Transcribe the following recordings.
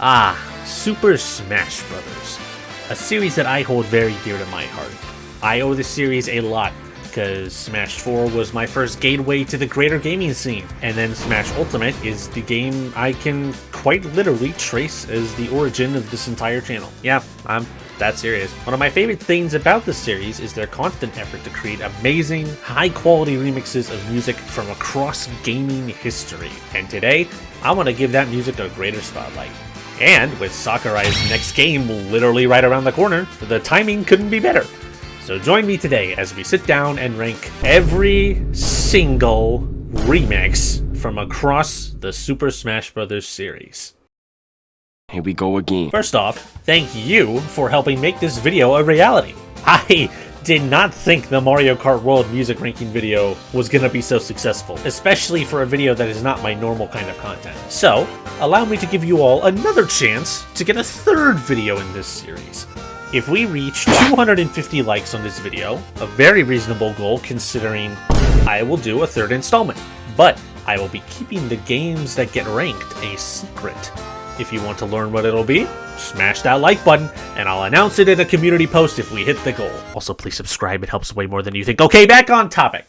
Ah, Super Smash Bros. A series that I hold very dear to my heart. I owe this series a lot, because Smash 4 was my first gateway to the greater gaming scene, and then Smash Ultimate is the game I can quite literally trace as the origin of this entire channel. Yeah, I'm that serious. One of my favorite things about this series is their constant effort to create amazing, high-quality remixes of music from across gaming history. And today, I want to give that music a greater spotlight. And with Sakurai's next game literally right around the corner, the timing couldn't be better. So join me today as we sit down and rank every single remix from across the Super Smash Bros. Series. Here we go again. First off, thank you for helping make this video a reality. I did not think the Mario Kart World music ranking video was gonna be so successful, especially for a video that is not my normal kind of content. So, allow me to give you all another chance to get a third video in this series. If we reach 250 likes on this video, a very reasonable goal considering I will do a third installment, but I will be keeping the games that get ranked a secret. If you want to learn what it'll be, smash that like button, and I'll announce it in a community post if we hit the goal. Also, please subscribe, it helps way more than you think. Okay, back on topic.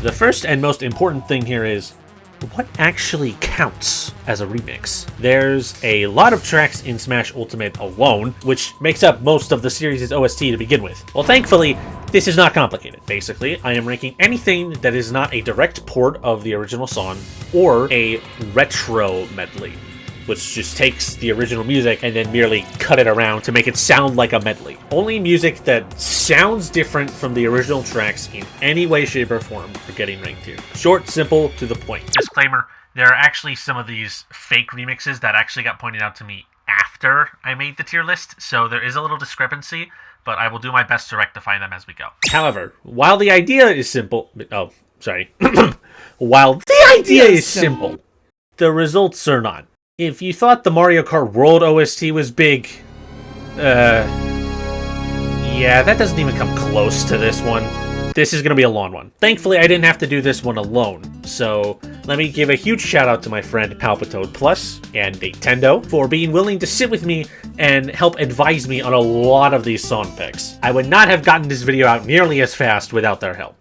The first and most important thing here is, what actually counts as a remix? There's a lot of tracks in Smash Ultimate alone, which makes up most of the series' OST to begin with. Well, thankfully, this is not complicated. Basically, I am ranking anything that is not a direct port of the original song or a retro medley, which just takes the original music and then merely cut it around to make it sound like a medley. Only music that sounds different from the original tracks in any way, shape, or form are getting ranked here. Short, simple, to the point. Disclaimer, there are actually some of these fake remixes that actually got pointed out to me after I made the tier list, so there is a little discrepancy, but I will do my best to rectify them as we go. However, while the idea is simple... Oh, sorry. While the idea is simple, the results are not. If you thought the Mario Kart World OST was big, yeah, that doesn't even come close to this one. This is going to be a long one. Thankfully, I didn't have to do this one alone, so let me give a huge shout out to my friend Palpitoad Plus and Nintendo for being willing to sit with me and help advise me on a lot of these song picks. I would not have gotten this video out nearly as fast without their help.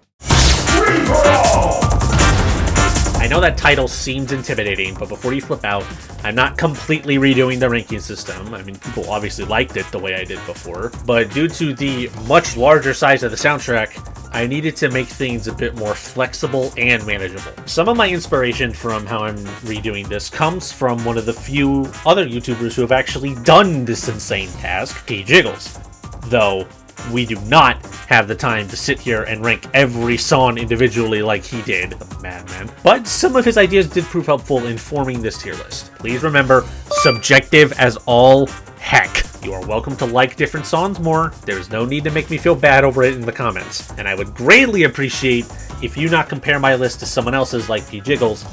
I know that title seems intimidating, but before you flip out, I'm not completely redoing the ranking system. I mean, people obviously liked it the way I did before, but due to the much larger size of the soundtrack, I needed to make things a bit more flexible and manageable. Some of my inspiration from how I'm redoing this comes from one of the few other YouTubers who have actually done this insane task, Jiggles. Though, we do not have the time to sit here and rank every song individually like he did, the madman. But some of his ideas did prove helpful in forming this tier list. Please remember, subjective as all heck. You are welcome to like different songs more. There's no need to make me feel bad over it in the comments. And I would greatly appreciate if you not compare my list to someone else's like Jiggles,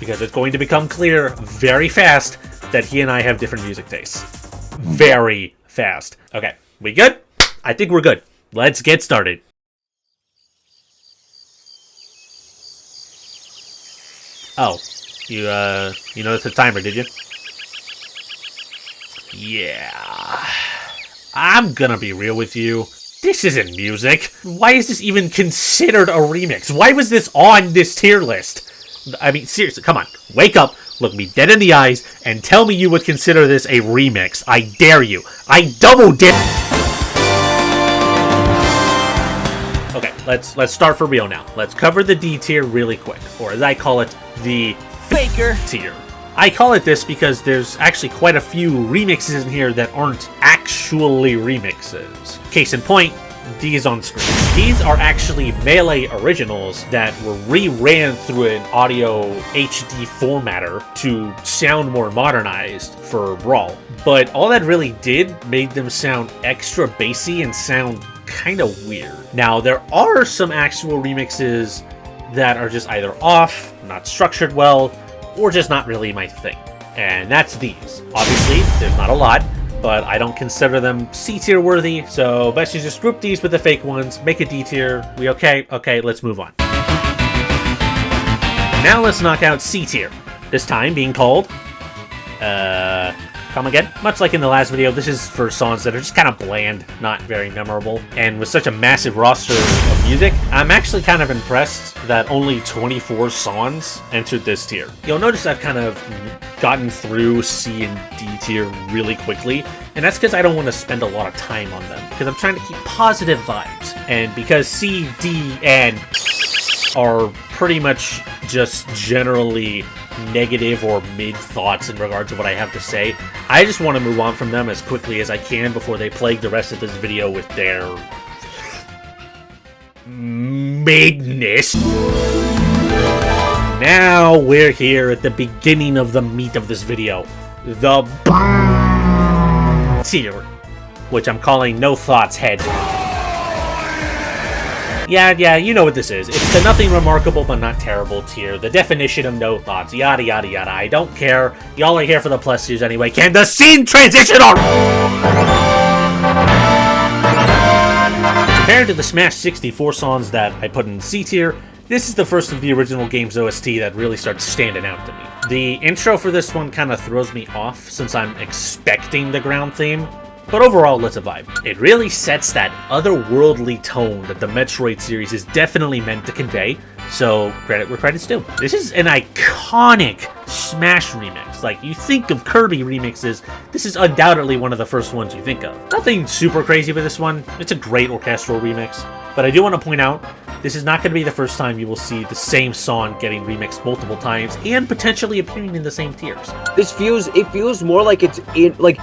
because it's going to become clear very fast that he and I have different music tastes. Very fast. Okay, we good? I think we're good. Let's get started. Oh, you noticed the timer, did you? Yeah. I'm gonna be real with you. This isn't music. Why is this even considered a remix? Why was this on this tier list? I mean, seriously, come on. Wake up, look me dead in the eyes, and tell me you would consider this a remix. I dare you. I double dare... Okay, let's start for real now. Let's cover the D tier really quick, or as I call it, the Faker tier. I call it this because there's actually quite a few remixes in here that aren't actually remixes. Case in point, these on screen. These are actually Melee originals that were re-ran through an audio HD formatter to sound more modernized for Brawl. But all that really did made them sound extra bassy and sound kind of weird. Now, there are some actual remixes that are just either off, not structured well, or just not really my thing. And that's these. Obviously, there's not a lot, but I don't consider them C-tier worthy, so best you just group these with the fake ones, make a D-tier. We okay? Okay, let's move on. Now let's knock out C tier. This time being called... Come again? Much like in the last video, this is for songs that are just kind of bland, not very memorable. And with such a massive roster of music, I'm actually kind of impressed that only 24 songs entered this tier. You'll notice I've kind of gotten through C and D tier really quickly, and that's because I don't want to spend a lot of time on them, because I'm trying to keep positive vibes. And because C, D, and are pretty much just generally negative or mid thoughts in regards to what I have to say, I just want to move on from them as quickly as I can before they plague the rest of this video with their midness. Now we're here at the beginning of the meat of this video, the tier, which I'm calling No Thoughts Head. Yeah, you know what this is. It's the nothing remarkable but not terrible tier. The definition of no thoughts. Yada, yada, yada. I don't care. Y'all are here for the plus tiers anyway. Can the scene transition on? Compared to the Smash 64 songs that I put in C tier, this is the first of the original game's OST that really starts standing out to me. The intro for this one kind of throws me off since I'm expecting the ground theme. But overall, it's a vibe. It really sets that otherworldly tone that the Metroid series is definitely meant to convey, so credit where credit's due. This is an iconic Smash remix. Like, you think of Kirby remixes, this is undoubtedly one of the first ones you think of. Nothing super crazy with this one, it's a great orchestral remix, but I do want to point out, this is not going to be the first time you will see the same song getting remixed multiple times and potentially appearing in the same tiers. It feels more like it's in, like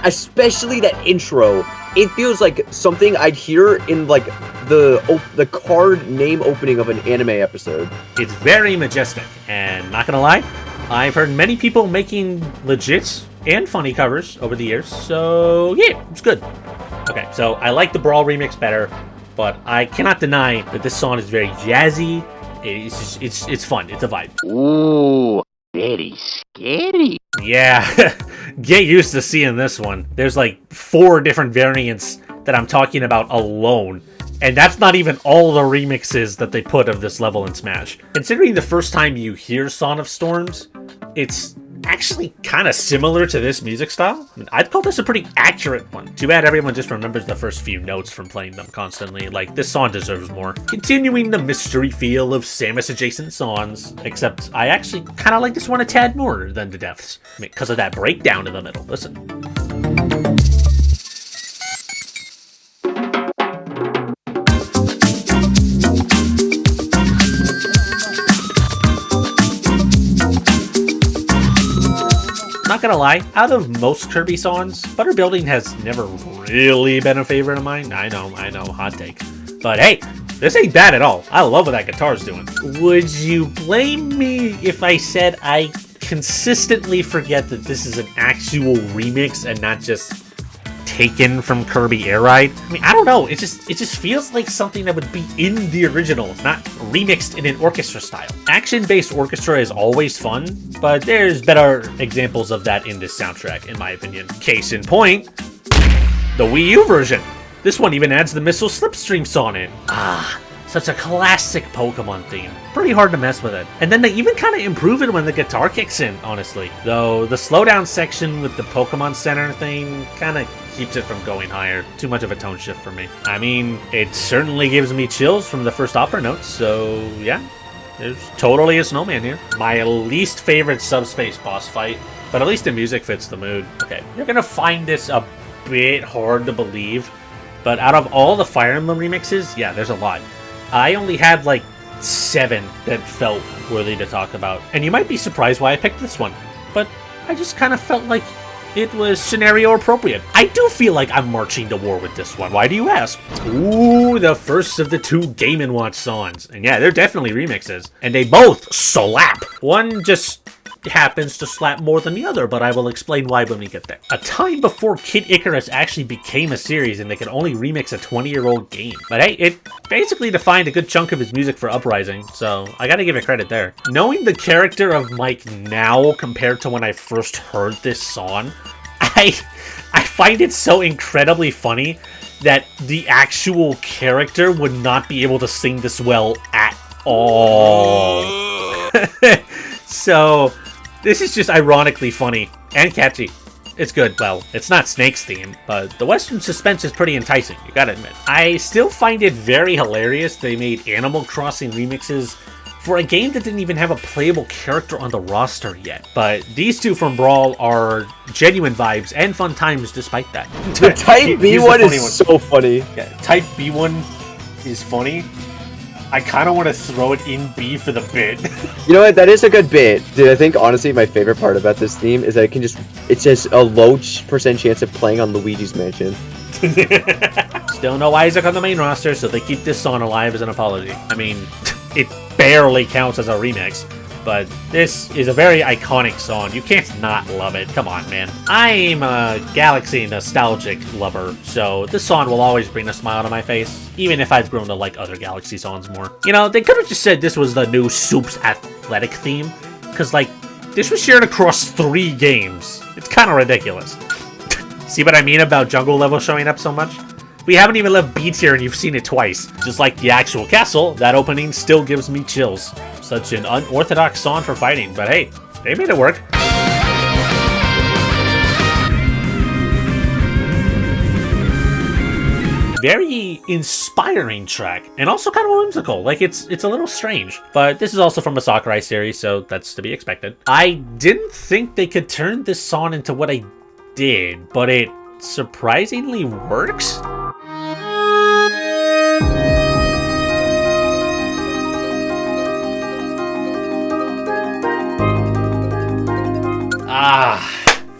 especially that intro. It feels like something I'd hear in, like, the card name opening of an anime episode. It's very majestic, and not gonna lie, I've heard many people making legit and funny covers over the years, so yeah, it's good. Okay, so I like the Brawl remix better, but I cannot deny that this song is very jazzy. It's fun. It's a vibe. Ooh, very scary. Yeah, get used to seeing this one. There's like 4 different variants that I'm talking about alone. And that's not even all the remixes that they put of this level in Smash. Considering the first time you hear Song of Storms, it's actually kind of similar to this music style. I mean, I'd call this a pretty accurate one. Too bad everyone just remembers the first few notes from playing them constantly. Like, this song deserves more. Continuing the mystery feel of Samus-adjacent songs, except I actually kind of like this one a tad more than the Deaths. I mean, because of that breakdown in the middle. Listen. Not gonna lie, out of most Kirby songs, Butter Building has never really been a favorite of mine. I know, hot take. But hey, this ain't bad at all. I love what that guitar's doing. Would you blame me if I said I consistently forget that this is an actual remix and not just taken from Kirby Air Ride? I mean, I don't know. It just feels like something that would be in the original, not remixed in an orchestra style. Action-based orchestra is always fun, but there's better examples of that in this soundtrack, in my opinion. Case in point, the Wii U version. This one even adds the Missile Slipstream song in. Ah, such a classic Pokemon theme. Pretty hard to mess with it. And then they even kind of improve it when the guitar kicks in, honestly. Though the slowdown section with the Pokemon Center thing kind of keeps it from going higher. Too much of a tone shift for me. I mean, it certainly gives me chills from the first opera notes, so yeah. There's totally a snowman here. My least favorite subspace boss fight, but at least the music fits the mood. Okay, you're gonna find this a bit hard to believe, but out of all the Fire Emblem remixes, yeah, there's a lot. I only had like 7 that felt worthy to talk about. And you might be surprised why I picked this one, but I just kind of felt like it was scenario appropriate. I do feel like I'm marching to war with this one. Why do you ask? Ooh, the first of the 2 Game & Watch songs. And yeah, they're definitely remixes. And they both slap. One just happens to slap more than the other, but I will explain why when we get there. A time before Kid Icarus actually became a series and they could only remix a 20-year-old game. But hey, it basically defined a good chunk of his music for Uprising, so I gotta give it credit there. Knowing the character of Mike now compared to when I first heard this song, I find it so incredibly funny that the actual character would not be able to sing this well at all. So, this is just ironically funny and catchy. It's good. Well, it's not Snake's theme, but the Western suspense is pretty enticing, you gotta admit. I still find it very hilarious they made Animal Crossing remixes for a game that didn't even have a playable character on the roster yet. But these two from Brawl are genuine vibes and fun times despite that. The Type B one is so funny. Yeah, Type B one is funny. I kind of want to throw it in B for the bit. You know what? That is a good bit. Dude, I think, honestly, my favorite part about this theme is that it's just a low percent chance of playing on Luigi's Mansion. Still no Isaac on the main roster, so they keep this song alive as an apology. I mean, it barely counts as a remix, but this is a very iconic song. You can't not love it. Come on, man. I'm a Galaxy nostalgic lover, so this song will always bring a smile to my face, even if I've grown to like other Galaxy songs more. You know, they could have just said this was the new Soup's athletic theme, because, like, this was shared across 3 games. It's kind of ridiculous. See what I mean about jungle level showing up so much? We haven't even left B tier and you've seen it twice. Just like the actual castle, that opening still gives me chills. Such an unorthodox song for fighting, but hey, they made it work. Very inspiring track, and also kind of whimsical. Like, it's a little strange, but this is also from a Sakurai series, so that's to be expected. I didn't think they could turn this song into what I did, but it surprisingly works.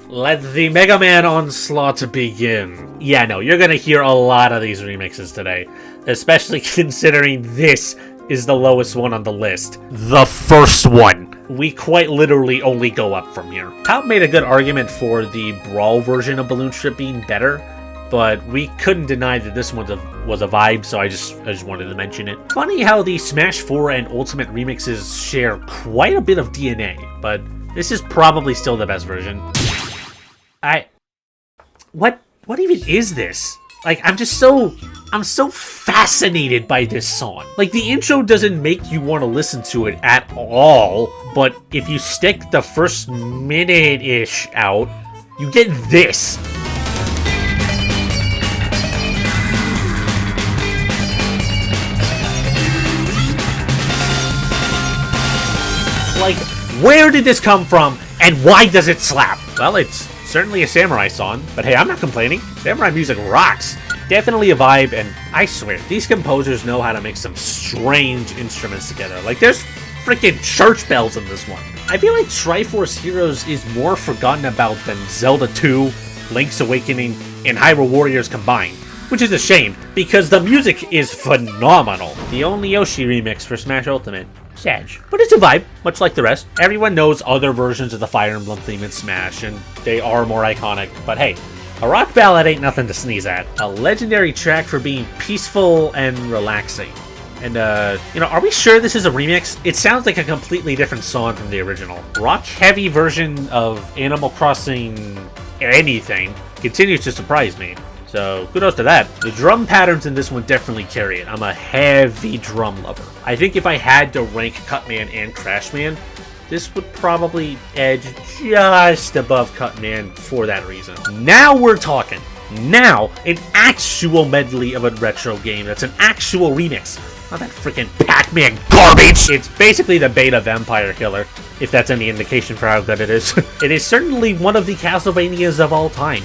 Let the Mega Man onslaught begin. Yeah, no, you're gonna hear a lot of these remixes today, especially considering this is the lowest one on the list. The first one. We quite literally only go up from here. Pout made a good argument for the Brawl version of Balloon Trip being better, but we couldn't deny that this one was a vibe, so I just wanted to mention it. Funny how the Smash 4 and Ultimate remixes share quite a bit of DNA, but this is probably still the best version. What even is this? Like, I'm so fascinated by this song. Like, the intro doesn't make you want to listen to it at all, but if you stick the first minute-ish out, you get this. Like, where did this come from, and why does it slap? Well, it's certainly a samurai song, but hey, I'm not complaining. Samurai music rocks. Definitely a vibe, and I swear, these composers know how to mix some strange instruments together. Like, there's freaking church bells in this one. I feel like Triforce Heroes is more forgotten about than Zelda 2, Link's Awakening, and Hyrule Warriors combined. Which is a shame, because the music is phenomenal. The only Yoshi remix for Smash Ultimate. Sad. But it's a vibe, much like the rest. Everyone knows other versions of the Fire Emblem theme in Smash, and they are more iconic. But hey, a rock ballad ain't nothing to sneeze at. A legendary track for being peaceful and relaxing. And, you know, are we sure this is a remix? It sounds like a completely different song from the original. Rock-heavy version of Animal Crossing anything continues to surprise me. So, kudos to that. The drum patterns in this one definitely carry it. I'm a heavy drum lover. I think if I had to rank Cutman and Crashman, this would probably edge just above Cutman for that reason. Now we're talking. Now, an actual medley of a retro game that's an actual remix. Not that freaking Pac-Man garbage! It's basically the beta Vampire Killer, if that's any indication for how good it is. It is certainly one of the Castlevanias of all time.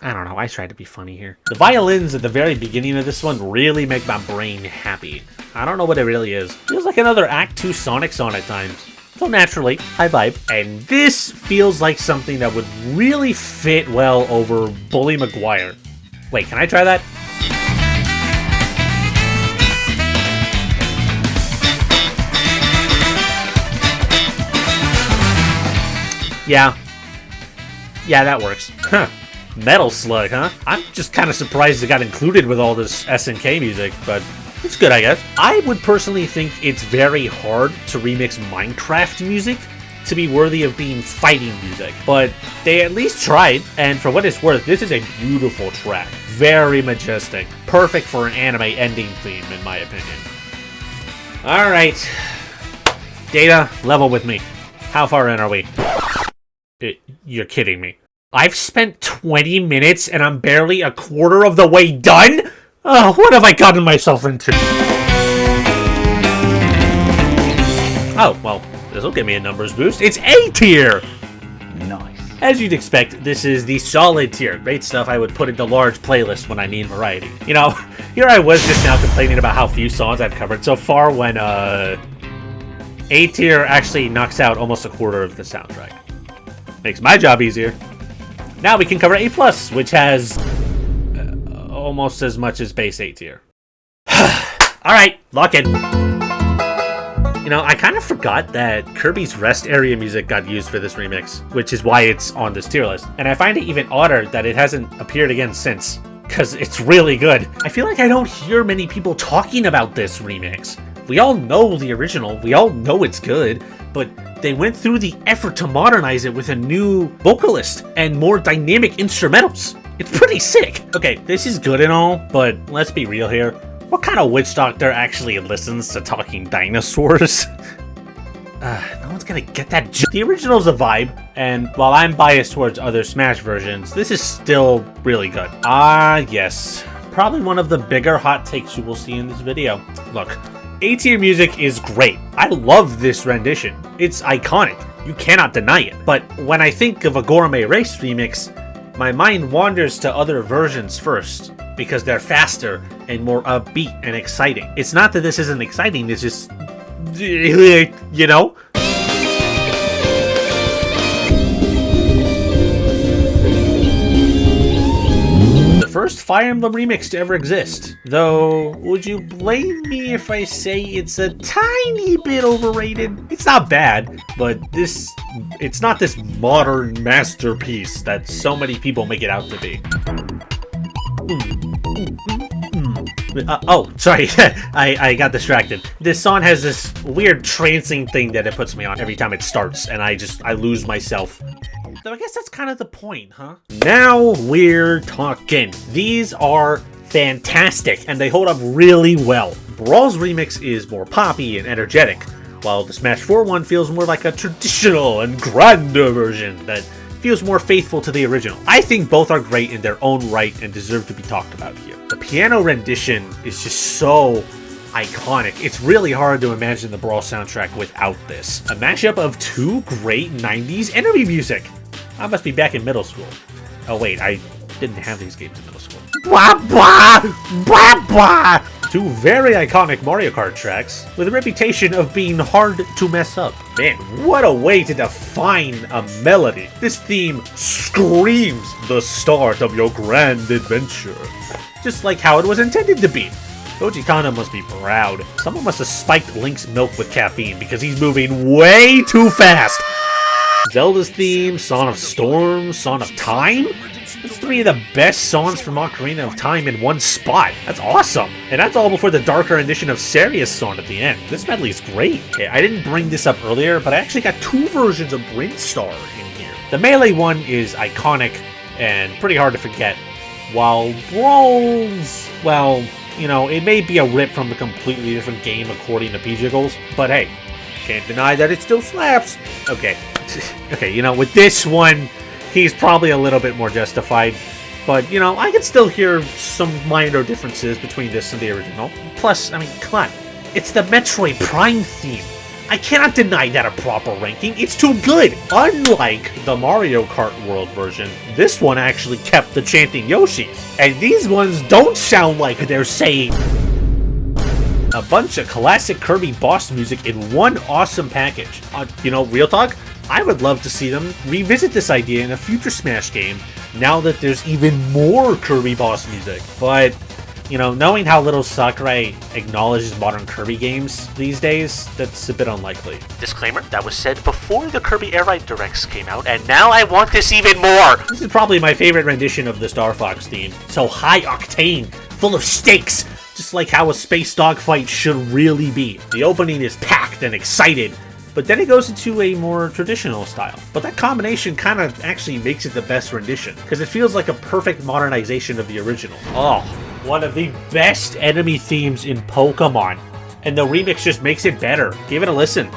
I don't know, I tried to be funny here. The violins at the very beginning of this one really make my brain happy. I don't know what it really is. Feels like another Act 2 Sonic song at times. So naturally, high vibe. And this feels like something that would really fit well over Bully Maguire. Wait, can I try that? Yeah. Yeah, that works. Huh. Metal Slug, huh? I'm just kind of surprised it got included with all this SNK music, but it's good, I guess. I would personally think it's very hard to remix Minecraft music to be worthy of being fighting music, but they at least tried, and for what it's worth, this is a beautiful track. Very majestic. Perfect for an anime ending theme, in my opinion. Alright. Data, level with me. How far in are we? You're kidding me. I've spent 20 minutes and I'm barely a quarter of the way done? Oh, what have I gotten myself into? Oh, well, this'll give me a numbers boost. It's A tier! Nice. As you'd expect, this is the solid tier. Great stuff I would put into large playlists when I mean variety. You know, here I was just now complaining about how few songs I've covered so far when, A tier actually knocks out almost a quarter of the soundtrack. Makes my job easier. Now we can cover A+, which has almost as much as base A tier. Alright, lock in. You know, I kind of forgot that Kirby's rest area music got used for this remix, which is why it's on this tier list. And I find it even odder that it hasn't appeared again since, because it's really good. I feel like I don't hear many people talking about this remix. We all know the original, we all know it's good, but they went through the effort to modernize it with a new vocalist and more dynamic instrumentals. It's pretty sick. Okay, this is good and all, but let's be real here. What kind of witch doctor actually listens to talking dinosaurs? No one's gonna get that The original's a vibe, and while I'm biased towards other Smash versions, this is still really good. Yes. Probably one of the bigger hot takes you will see in this video. Look, A tier music is great. I love this rendition. It's iconic. You cannot deny it. But when I think of a Gourmet Race remix, my mind wanders to other versions first, because they're faster and more upbeat and exciting. It's not that this isn't exciting, it's just, you know? The first Fire Emblem remix to ever exist. Though, would you blame me if I say it's a tiny bit overrated? It's not bad, but it's not this modern masterpiece that so many people make it out to be. Oh, sorry, I got distracted. This song has this weird trancing thing that it puts me on every time it starts, and I lose myself. So I guess that's kind of the point, huh? Now we're talking. These are fantastic, and they hold up really well. Brawl's remix is more poppy and energetic, while the Smash 4 one feels more like a traditional and grander version that feels more faithful to the original. I think both are great in their own right and deserve to be talked about here. The piano rendition is just so iconic. It's really hard to imagine the Brawl soundtrack without this. A mashup of two great 90s enemy music. I must be back in middle school. Oh wait, I didn't have these games in middle school. Blah, blah, blah, blah. Two very iconic Mario Kart tracks with a reputation of being hard to mess up. Man, what a way to define a melody. This theme screams the start of your grand adventure. Just like how it was intended to be. Koji Kondo must be proud. Someone must have spiked Link's milk with caffeine because he's moving way too fast. Zelda's theme, Song of Storm, Song of Time? That's three of the best songs from Ocarina of Time in one spot. That's awesome. And that's all before the darker edition of Saria's song at the end. This medley is great. Okay, I didn't bring this up earlier, but I actually got two versions of Brinstar in here. The Melee one is iconic and pretty hard to forget, while Brawl's, well, you know, it may be a rip from a completely different game according to P-Jiggles, but hey, can't deny that it still slaps. Okay, okay, you know, with this one, he's probably a little bit more justified, but, you know, I can still hear some minor differences between this and the original. Plus, I mean, come on, it's the Metroid Prime theme. I cannot deny that a proper ranking. It's too good. Unlike the Mario Kart World version, this one actually kept the chanting Yoshis. And these ones don't sound like they're saying a bunch of classic Kirby boss music in one awesome package. You know, real talk, I would love to see them revisit this idea in a future Smash game now that there's even more Kirby boss music. But, you know, knowing how little Sakurai acknowledges modern Kirby games these days, that's a bit unlikely. Disclaimer, that was said before the Kirby Air Riders Directs came out, and now I want this even more! This is probably my favorite rendition of the Star Fox theme. So high octane, full of stakes, just like how a space dogfight should really be. The opening is packed and excited, but then it goes into a more traditional style. But that combination kind of actually makes it the best rendition, because it feels like a perfect modernization of the original. Oh, one of the best enemy themes in Pokemon, and the remix just makes it better. Give it a listen.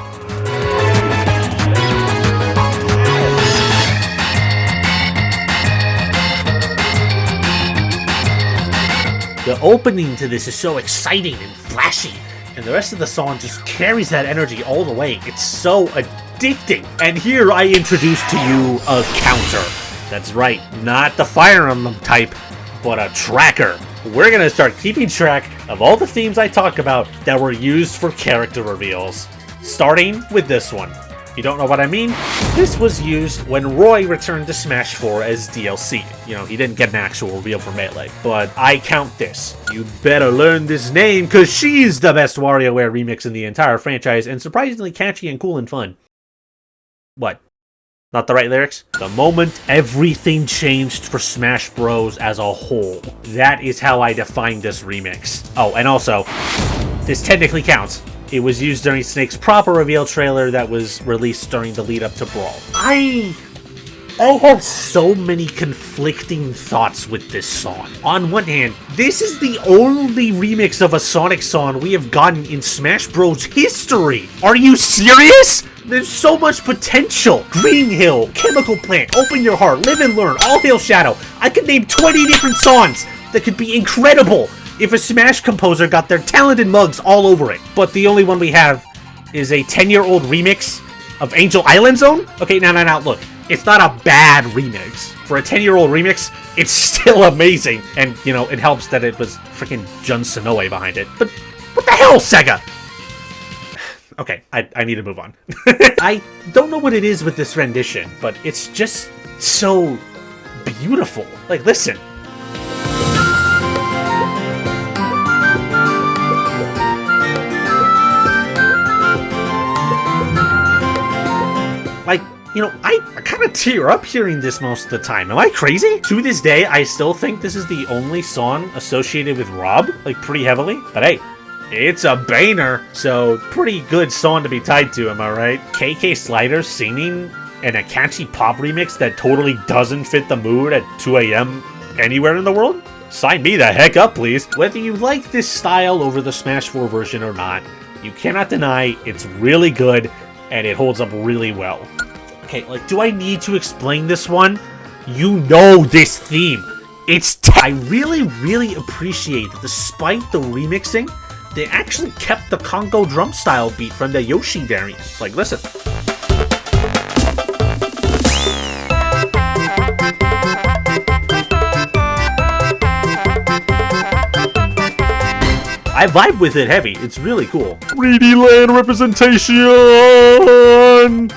The opening to this is so exciting and flashy, and the rest of the song just carries that energy all the way. It's so addicting. And here I introduce to you a counter. That's right, not the Fire Emblem type, but a tracker. We're gonna start keeping track of all the themes I talk about that were used for character reveals. Starting with this one. You don't know what I mean? This was used when Roy returned to Smash 4 as DLC. You know, he didn't get an actual reveal for Melee, but I count this. You better learn this name, cause she's the best WarioWare remix in the entire franchise, and surprisingly catchy and cool and fun. What? Not the right lyrics? The moment everything changed for Smash Bros. As a whole. That is how I define this remix. Oh, and also, this technically counts. It was used during Snake's proper reveal trailer that was released during the lead up to Brawl. I have so many conflicting thoughts with this song. On one hand, this is the only remix of a Sonic song we have gotten in Smash Bros. History. Are you serious? There's so much potential. Green Hill, Chemical Plant, Open Your Heart, Live and Learn, All Hail Shadow. I could name 20 different songs that could be incredible if a Smash composer got their talented mugs all over it. But the only one we have is a 10-year-old remix of Angel Island Zone? Okay, now, look. It's not a bad remix. For a 10-year-old remix, it's still amazing. And, you know, it helps that it was freaking Jun Sonoe behind it. But what the hell, Sega? Okay, I need to move on. I don't know what it is with this rendition, but it's just so beautiful. Like, listen. Like, you know, I kind of tear up hearing this most of the time. Am I crazy? To this day, I still think this is the only song associated with Rob, like, pretty heavily. But hey, it's a banger, so pretty good song to be tied to, am I right? KK Slider singing an a catchy pop remix that totally doesn't fit the mood at 2 a.m. anywhere in the world? Sign me the heck up, please. Whether you like this style over the Smash 4 version or not, you cannot deny it's really good and it holds up really well. Okay, like, do I need to explain this one? You know this theme. I really appreciate that despite the remixing, they actually kept the Congo drum style beat from the Yoshi variant. Like, listen. I vibe with it heavy. It's really cool. 3D land representation!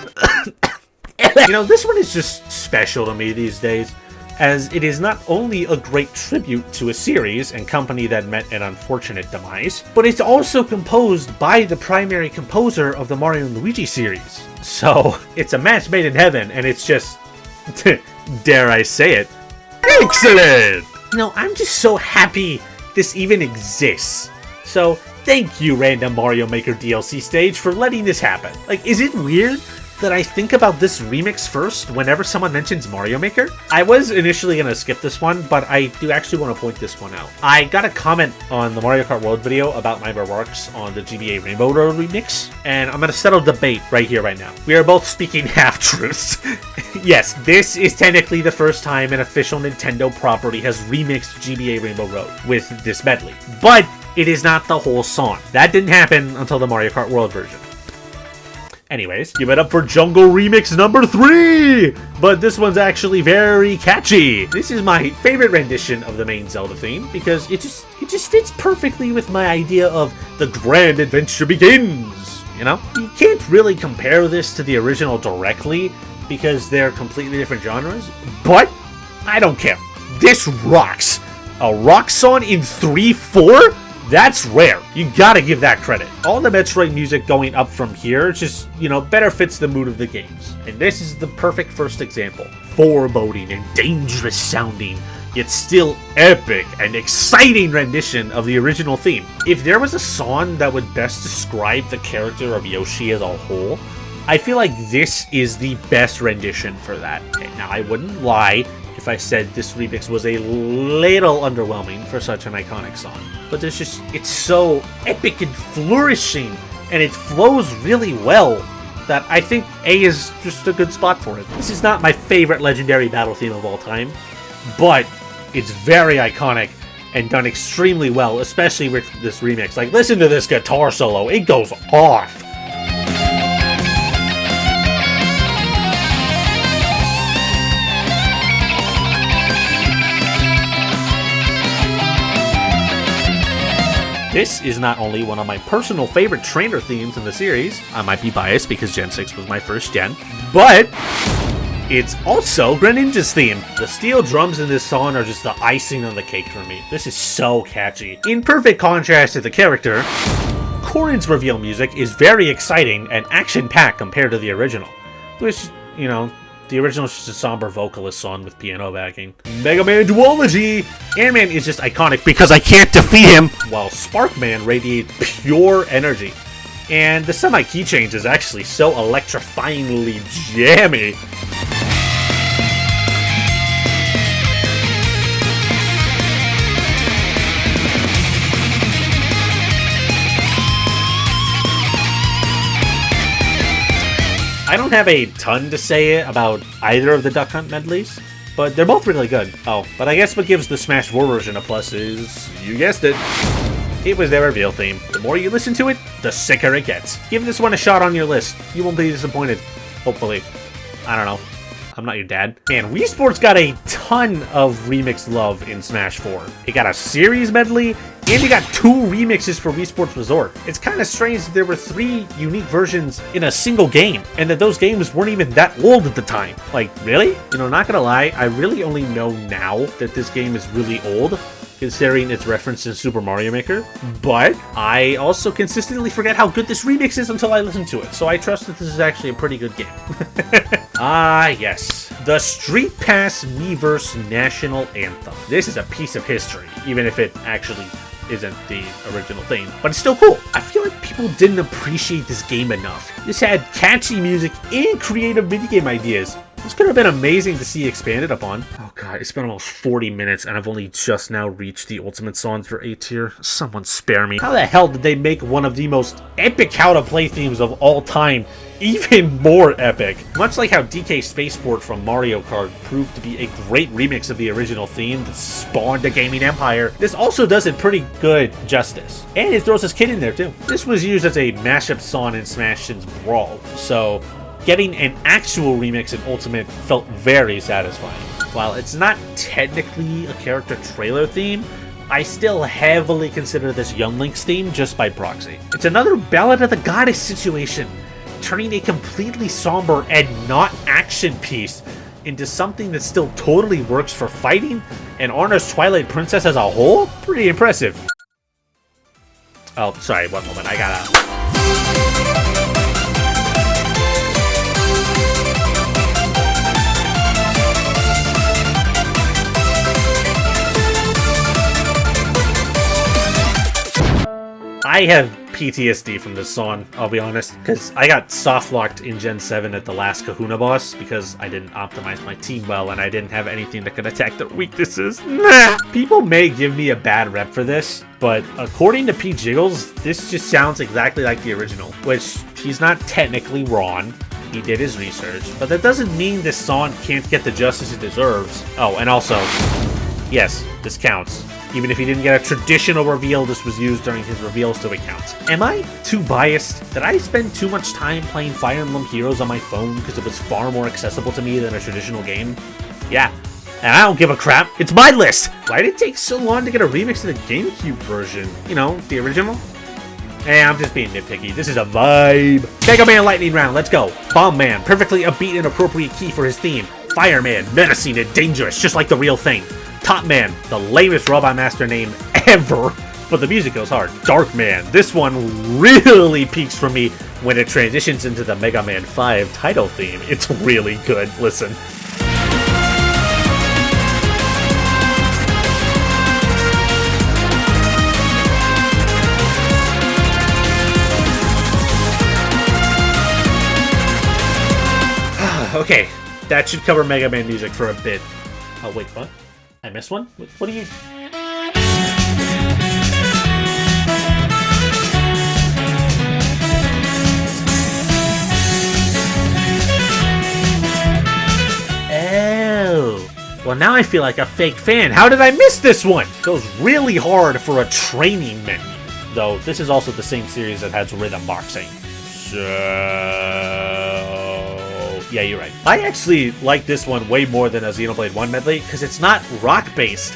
You know, this one is just special to me these days, as it is not only a great tribute to a series and company that met an unfortunate demise, but it's also composed by the primary composer of the Mario & Luigi series. So, it's a match made in heaven, and it's just, dare I say it, excellent! You know, I'm just so happy this even exists. So, thank you, Random Mario Maker DLC stage, for letting this happen. Like, is it weird that I think about this remix first whenever someone mentions Mario Maker? I was initially going to skip this one, but I do actually want to point this one out. I got a comment on the Mario Kart World video about my remarks on the GBA Rainbow Road remix, and I'm going to settle debate right here, right now. We are both speaking half-truths. Yes, this is technically the first time an official Nintendo property has remixed GBA Rainbow Road with this medley, but it is not the whole song. That didn't happen until the Mario Kart World version. Anyways, give it up for Jungle Remix number 3! But this one's actually very catchy. This is my favorite rendition of the main Zelda theme because it just fits perfectly with my idea of the grand adventure begins. You know? You can't really compare this to the original directly because they're completely different genres, but I don't care. This rocks. A rock song in 3/4? That's rare. You gotta give that credit. All the Metroid music going up from here just, you know, better fits the mood of the games. And this is the perfect first example. Foreboding and dangerous sounding, yet still epic and exciting rendition of the original theme. If there was a song that would best describe the character of Yoshi as a whole, I feel like this is the best rendition for that. Okay, now I wouldn't lie if I said this remix was a little underwhelming for such an iconic song. But it's so epic and flourishing, and it flows really well, that I think A is just a good spot for it. This is not my favorite legendary battle theme of all time, but it's very iconic, and done extremely well, especially with this remix. Like, listen to this guitar solo, it goes off. This is not only one of my personal favorite trainer themes in the series, I might be biased because Gen 6 was my first gen, but it's also Greninja's theme. The steel drums in this song are just the icing on the cake for me. This is so catchy. In perfect contrast to the character, Corrin's reveal music is very exciting and action-packed compared to the original, which, you know, the original is just a somber vocalist song with piano backing. Mega Man Duology! Airman is just iconic because I can't defeat him, while Sparkman radiates pure energy. And the semi-key change is actually so electrifyingly jammy. I don't have a ton to say about either of the Duck Hunt medleys, but they're both really good. Oh, but I guess what gives the Smash 4 version a plus is, you guessed it, it was their reveal theme. The more you listen to it, the sicker it gets. Give this one a shot on your list. You won't be disappointed. Hopefully. I don't know. I'm not your dad. Man, Wii Sports got a ton of remix love in Smash 4. It got a series medley, and it got 2 remixes for Wii Sports Resort. It's kind of strange that there were 3 unique versions in a single game, and that those games weren't even that old at the time. Like, really? You know, not gonna lie, I really only know now that this game is really old, considering its reference in Super Mario Maker, but I also consistently forget how good this remix is until I listen to it, so I trust that this is actually a pretty good game. Ah, yes. The Street Pass Miiverse National Anthem. This is a piece of history, even if it actually isn't the original theme, but it's still cool. I feel like people didn't appreciate this game enough. This had catchy music and creative minigame ideas. This could have been amazing to see expanded upon. Oh god, it's been almost 40 minutes and I've only just now reached the ultimate songs for A tier. Someone spare me. How the hell did they make one of the most epic how-to-play themes of all time even more epic? Much like how DK Spaceport from Mario Kart proved to be a great remix of the original theme that spawned a gaming empire, this also does it pretty good justice. And it throws his kid in there too. This was used as a mashup song in Smash since Brawl, so getting an actual remix in Ultimate felt very satisfying. While it's not technically a character trailer theme, I still heavily consider this Young Link's theme just by proxy. It's another Ballad of the Goddess situation, turning a completely somber and not action piece into something that still totally works for fighting and honors Twilight Princess as a whole? Pretty impressive. Oh, sorry, one moment, I gotta... I have PTSD from this song, I'll be honest, because I got soft-locked in Gen 7 at the last Kahuna boss because I didn't optimize my team well and I didn't have anything that could attack their weaknesses. Nah. People may give me a bad rep for this, but according to Pete Jiggles, this just sounds exactly like the original, which he's not technically wrong. He did his research, but that doesn't mean this song can't get the justice it deserves. Oh, and also, yes, this counts. Even if he didn't get a traditional reveal, this was used during his reveal, so it counts. Am I too biased? Did I spend too much time playing Fire Emblem Heroes on my phone because it was far more accessible to me than a traditional game? Yeah. And I don't give a crap. It's my list! Why did it take so long to get a remix of the GameCube version? You know, the original? Eh, I'm just being nitpicky. This is a vibe. Mega Man Lightning Round, let's go. Bomb Man, perfectly upbeat and appropriate key for his theme. Fireman, menacing and dangerous, just like the real thing. Top Man, the lamest Robot Master name ever, but the music goes hard. Dark Man, this one really peaks for me when it transitions into the Mega Man 5 title theme. It's really good, listen. Okay, that should cover Mega Man music for a bit. Oh wait, what? I missed one? What do you... Oh, Well, now I feel like a fake fan. How did I miss this one? It goes really hard for a training menu. Though, this is also the same series that has rhythm boxing. So... yeah, you're right. I actually like this one way more than a Xenoblade 1 medley, because it's not rock-based.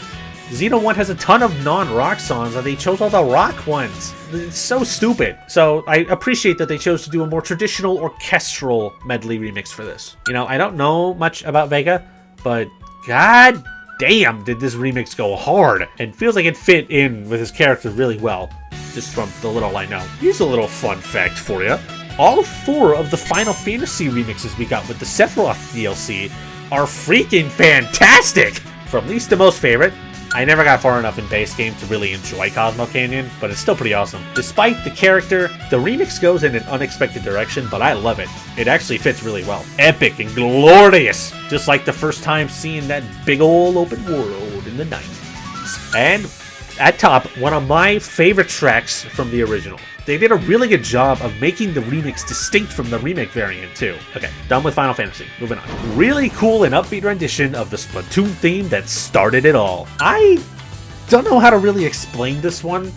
Xeno 1 has a ton of non-rock songs, and they chose all the rock ones. It's so stupid. So I appreciate that they chose to do a more traditional orchestral medley remix for this. You know, I don't know much about Vega, but god damn did this remix go hard, and feels like it fit in with his character really well, just from the little I know. Here's a little fun fact for you. All 4 of the Final Fantasy remixes we got with the Sephiroth DLC are freaking fantastic! From least to most favorite, I never got far enough in base game to really enjoy Cosmo Canyon, but it's still pretty awesome. Despite the character, the remix goes in an unexpected direction, but I love it. It actually fits really well. Epic and glorious! Just like the first time seeing that big ol' open world in the 90s. And at top, one of my favorite tracks from the original. They did a really good job of making the remix distinct from the remake variant, too. Okay, done with Final Fantasy. Moving on. Really cool and upbeat rendition of the Splatoon theme that started it all. I don't know how to really explain this one.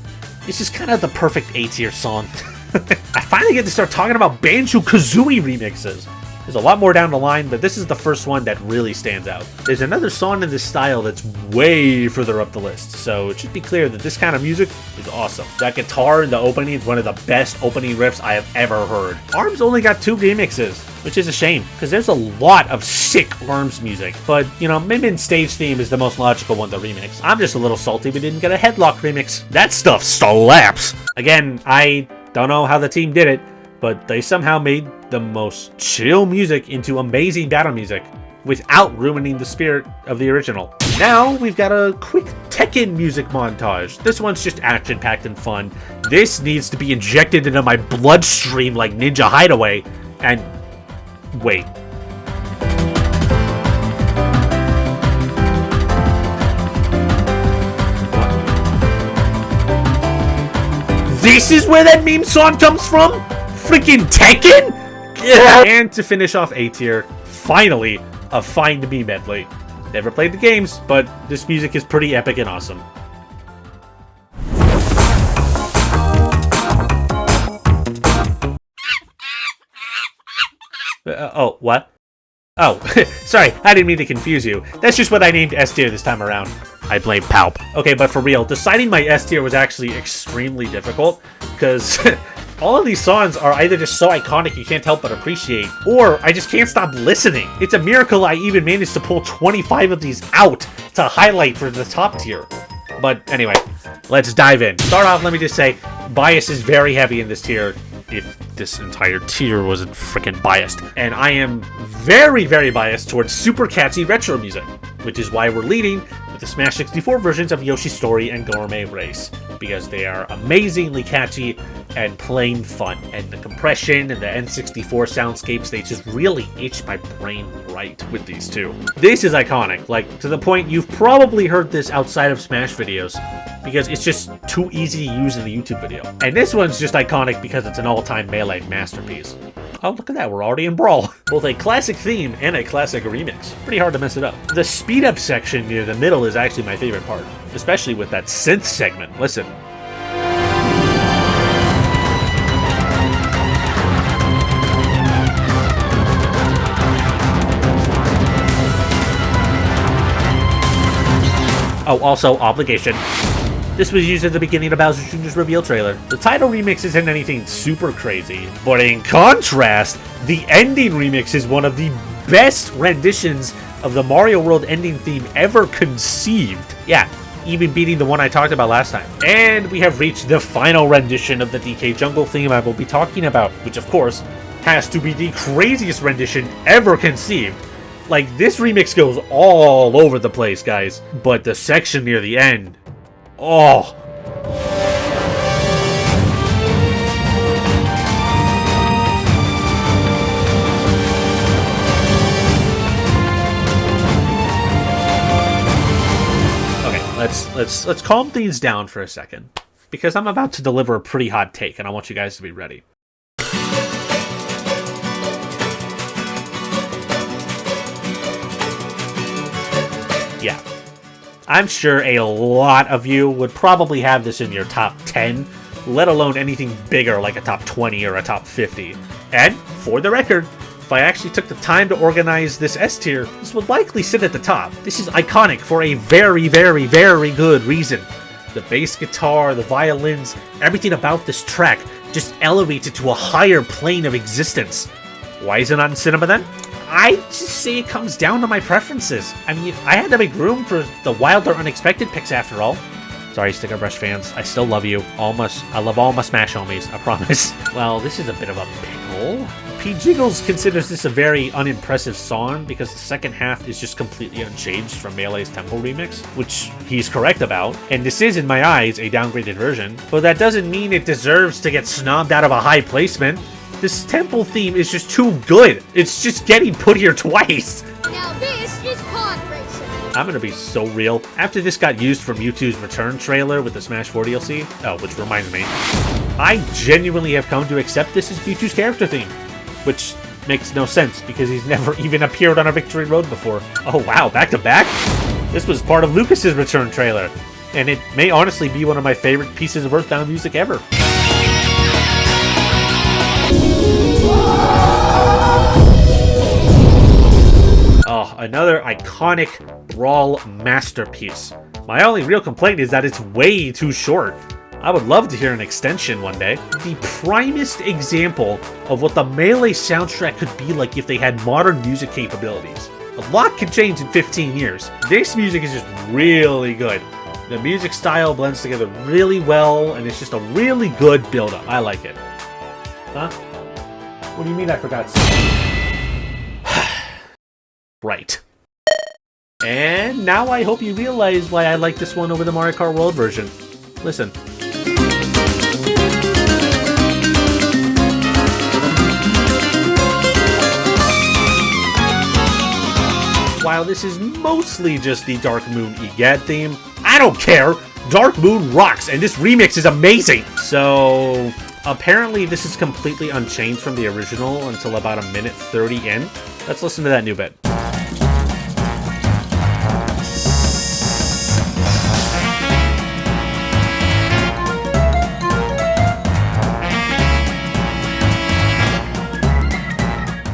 It's just kind of the perfect A-tier song. I finally get to start talking about Banjo-Kazooie remixes. There's a lot more down the line, but this is the first one that really stands out. There's another song in this style that's way further up the list, so it should be clear that this kind of music is awesome. That guitar in the opening is one of the best opening riffs I have ever heard. ARMS only got 2 remixes, which is a shame, because there's a lot of sick ARMS music, but, you know, Min Min's stage theme is the most logical one to remix. I'm just a little salty we didn't get a Headlock remix. That stuff slaps! Again, I don't know how the team did it, but they somehow made the most chill music into amazing battle music without ruining the spirit of the original. Now we've got a quick Tekken music montage. This one's just action-packed and fun. This needs to be injected into my bloodstream like Ninja Hideaway. And wait. This is where that meme song comes from? Freaking Tekken? Yeah. And to finish off A tier, finally, a Find Me medley. Never played the games, but this music is pretty epic and awesome. Oh, what? Oh, sorry, I didn't mean to confuse you. That's just what I named S tier this time around. I blame Palp. Okay, but for real, deciding my S tier was actually extremely difficult, because all of these songs are either just so iconic you can't help but appreciate, or I just can't stop listening. It's a miracle I even managed to pull 25 of these out to highlight for the top tier. But anyway, let's dive in. Start off, let me just say, bias is very heavy in this tier, if this entire tier wasn't freaking biased. And I am very, very biased towards super catchy retro music, which is why we're leading with the Smash 64 versions of Yoshi's Story and Gourmet Race, because they are amazingly catchy and plain fun. And the compression and the N64 soundscapes, they just really itch my brain right with these two. This is iconic, like to the point you've probably heard this outside of Smash videos, because it's just too easy to use in the YouTube video. And this one's just iconic because it's an all-time Melee masterpiece. Oh, look at that, we're already in Brawl. Both a classic theme and a classic remix. Pretty hard to mess it up. The speed-up section near the middle is actually my favorite part, especially with that synth segment. Listen. Oh, also, obligation. This was used at the beginning of Bowser Jr.'s reveal trailer. The title remix isn't anything super crazy, but in contrast, the ending remix is one of the best renditions of the Mario World ending theme ever conceived. Yeah, even beating the one I talked about last time. And we have reached the final rendition of the DK Jungle theme I will be talking about, which of course has to be the craziest rendition ever conceived. Like, this remix goes all over the place, guys, but the section near the end, oh. Okay, let's calm things down for a second, because I'm about to deliver a pretty hot take and I want you guys to be ready. Yeah. I'm sure a lot of you would probably have this in your top 10, let alone anything bigger like a top 20 or a top 50. And, for the record, if I actually took the time to organize this S tier, this would likely sit at the top. This is iconic for a very, very, very good reason. The bass guitar, the violins, everything about this track just elevates it to a higher plane of existence. Why is it not in cinema then? I just say it comes down to my preferences. I mean, I had to make room for the wild or unexpected picks after all. Sorry, Sticker Brush fans. I still love you. I love all my Smash homies, I promise. Well, this is a bit of a pickle. P. Jiggles considers this a very unimpressive song because the second half is just completely unchanged from Melee's Temple remix, which he's correct about, and this is, in my eyes, a downgraded version, but that doesn't mean it deserves to get snobbed out of a high placement. This Temple theme is just too good. It's just getting put here twice. Now this is pod racing. I'm gonna be so real. After this got used for Mewtwo's return trailer with the Smash 4 DLC, which reminds me, I genuinely have come to accept this as Mewtwo's character theme. Which makes no sense, because he's never even appeared on a Victory Road before. Oh wow, back to back? This was part of Lucas's return trailer, and it may honestly be one of my favorite pieces of Earthbound music ever. Oh, another iconic Brawl masterpiece. My only real complaint is that it's way too short. I would love to hear an extension one day. The primest example of what the Melee soundtrack could be like if they had modern music capabilities. A lot could change in 15 years. This music is just really good. The music style blends together really well, and it's just a really good build-up. I like it. Huh? What do you mean I forgot something? Right. And now I hope you realize why I like this one over the Mario Kart World version. Listen. While this is mostly just the Dark Moon EGAD theme, I don't care! Dark Moon rocks, and this remix is amazing! So, apparently this is completely unchanged from the original until about a minute 30 in. Let's listen to that new bit.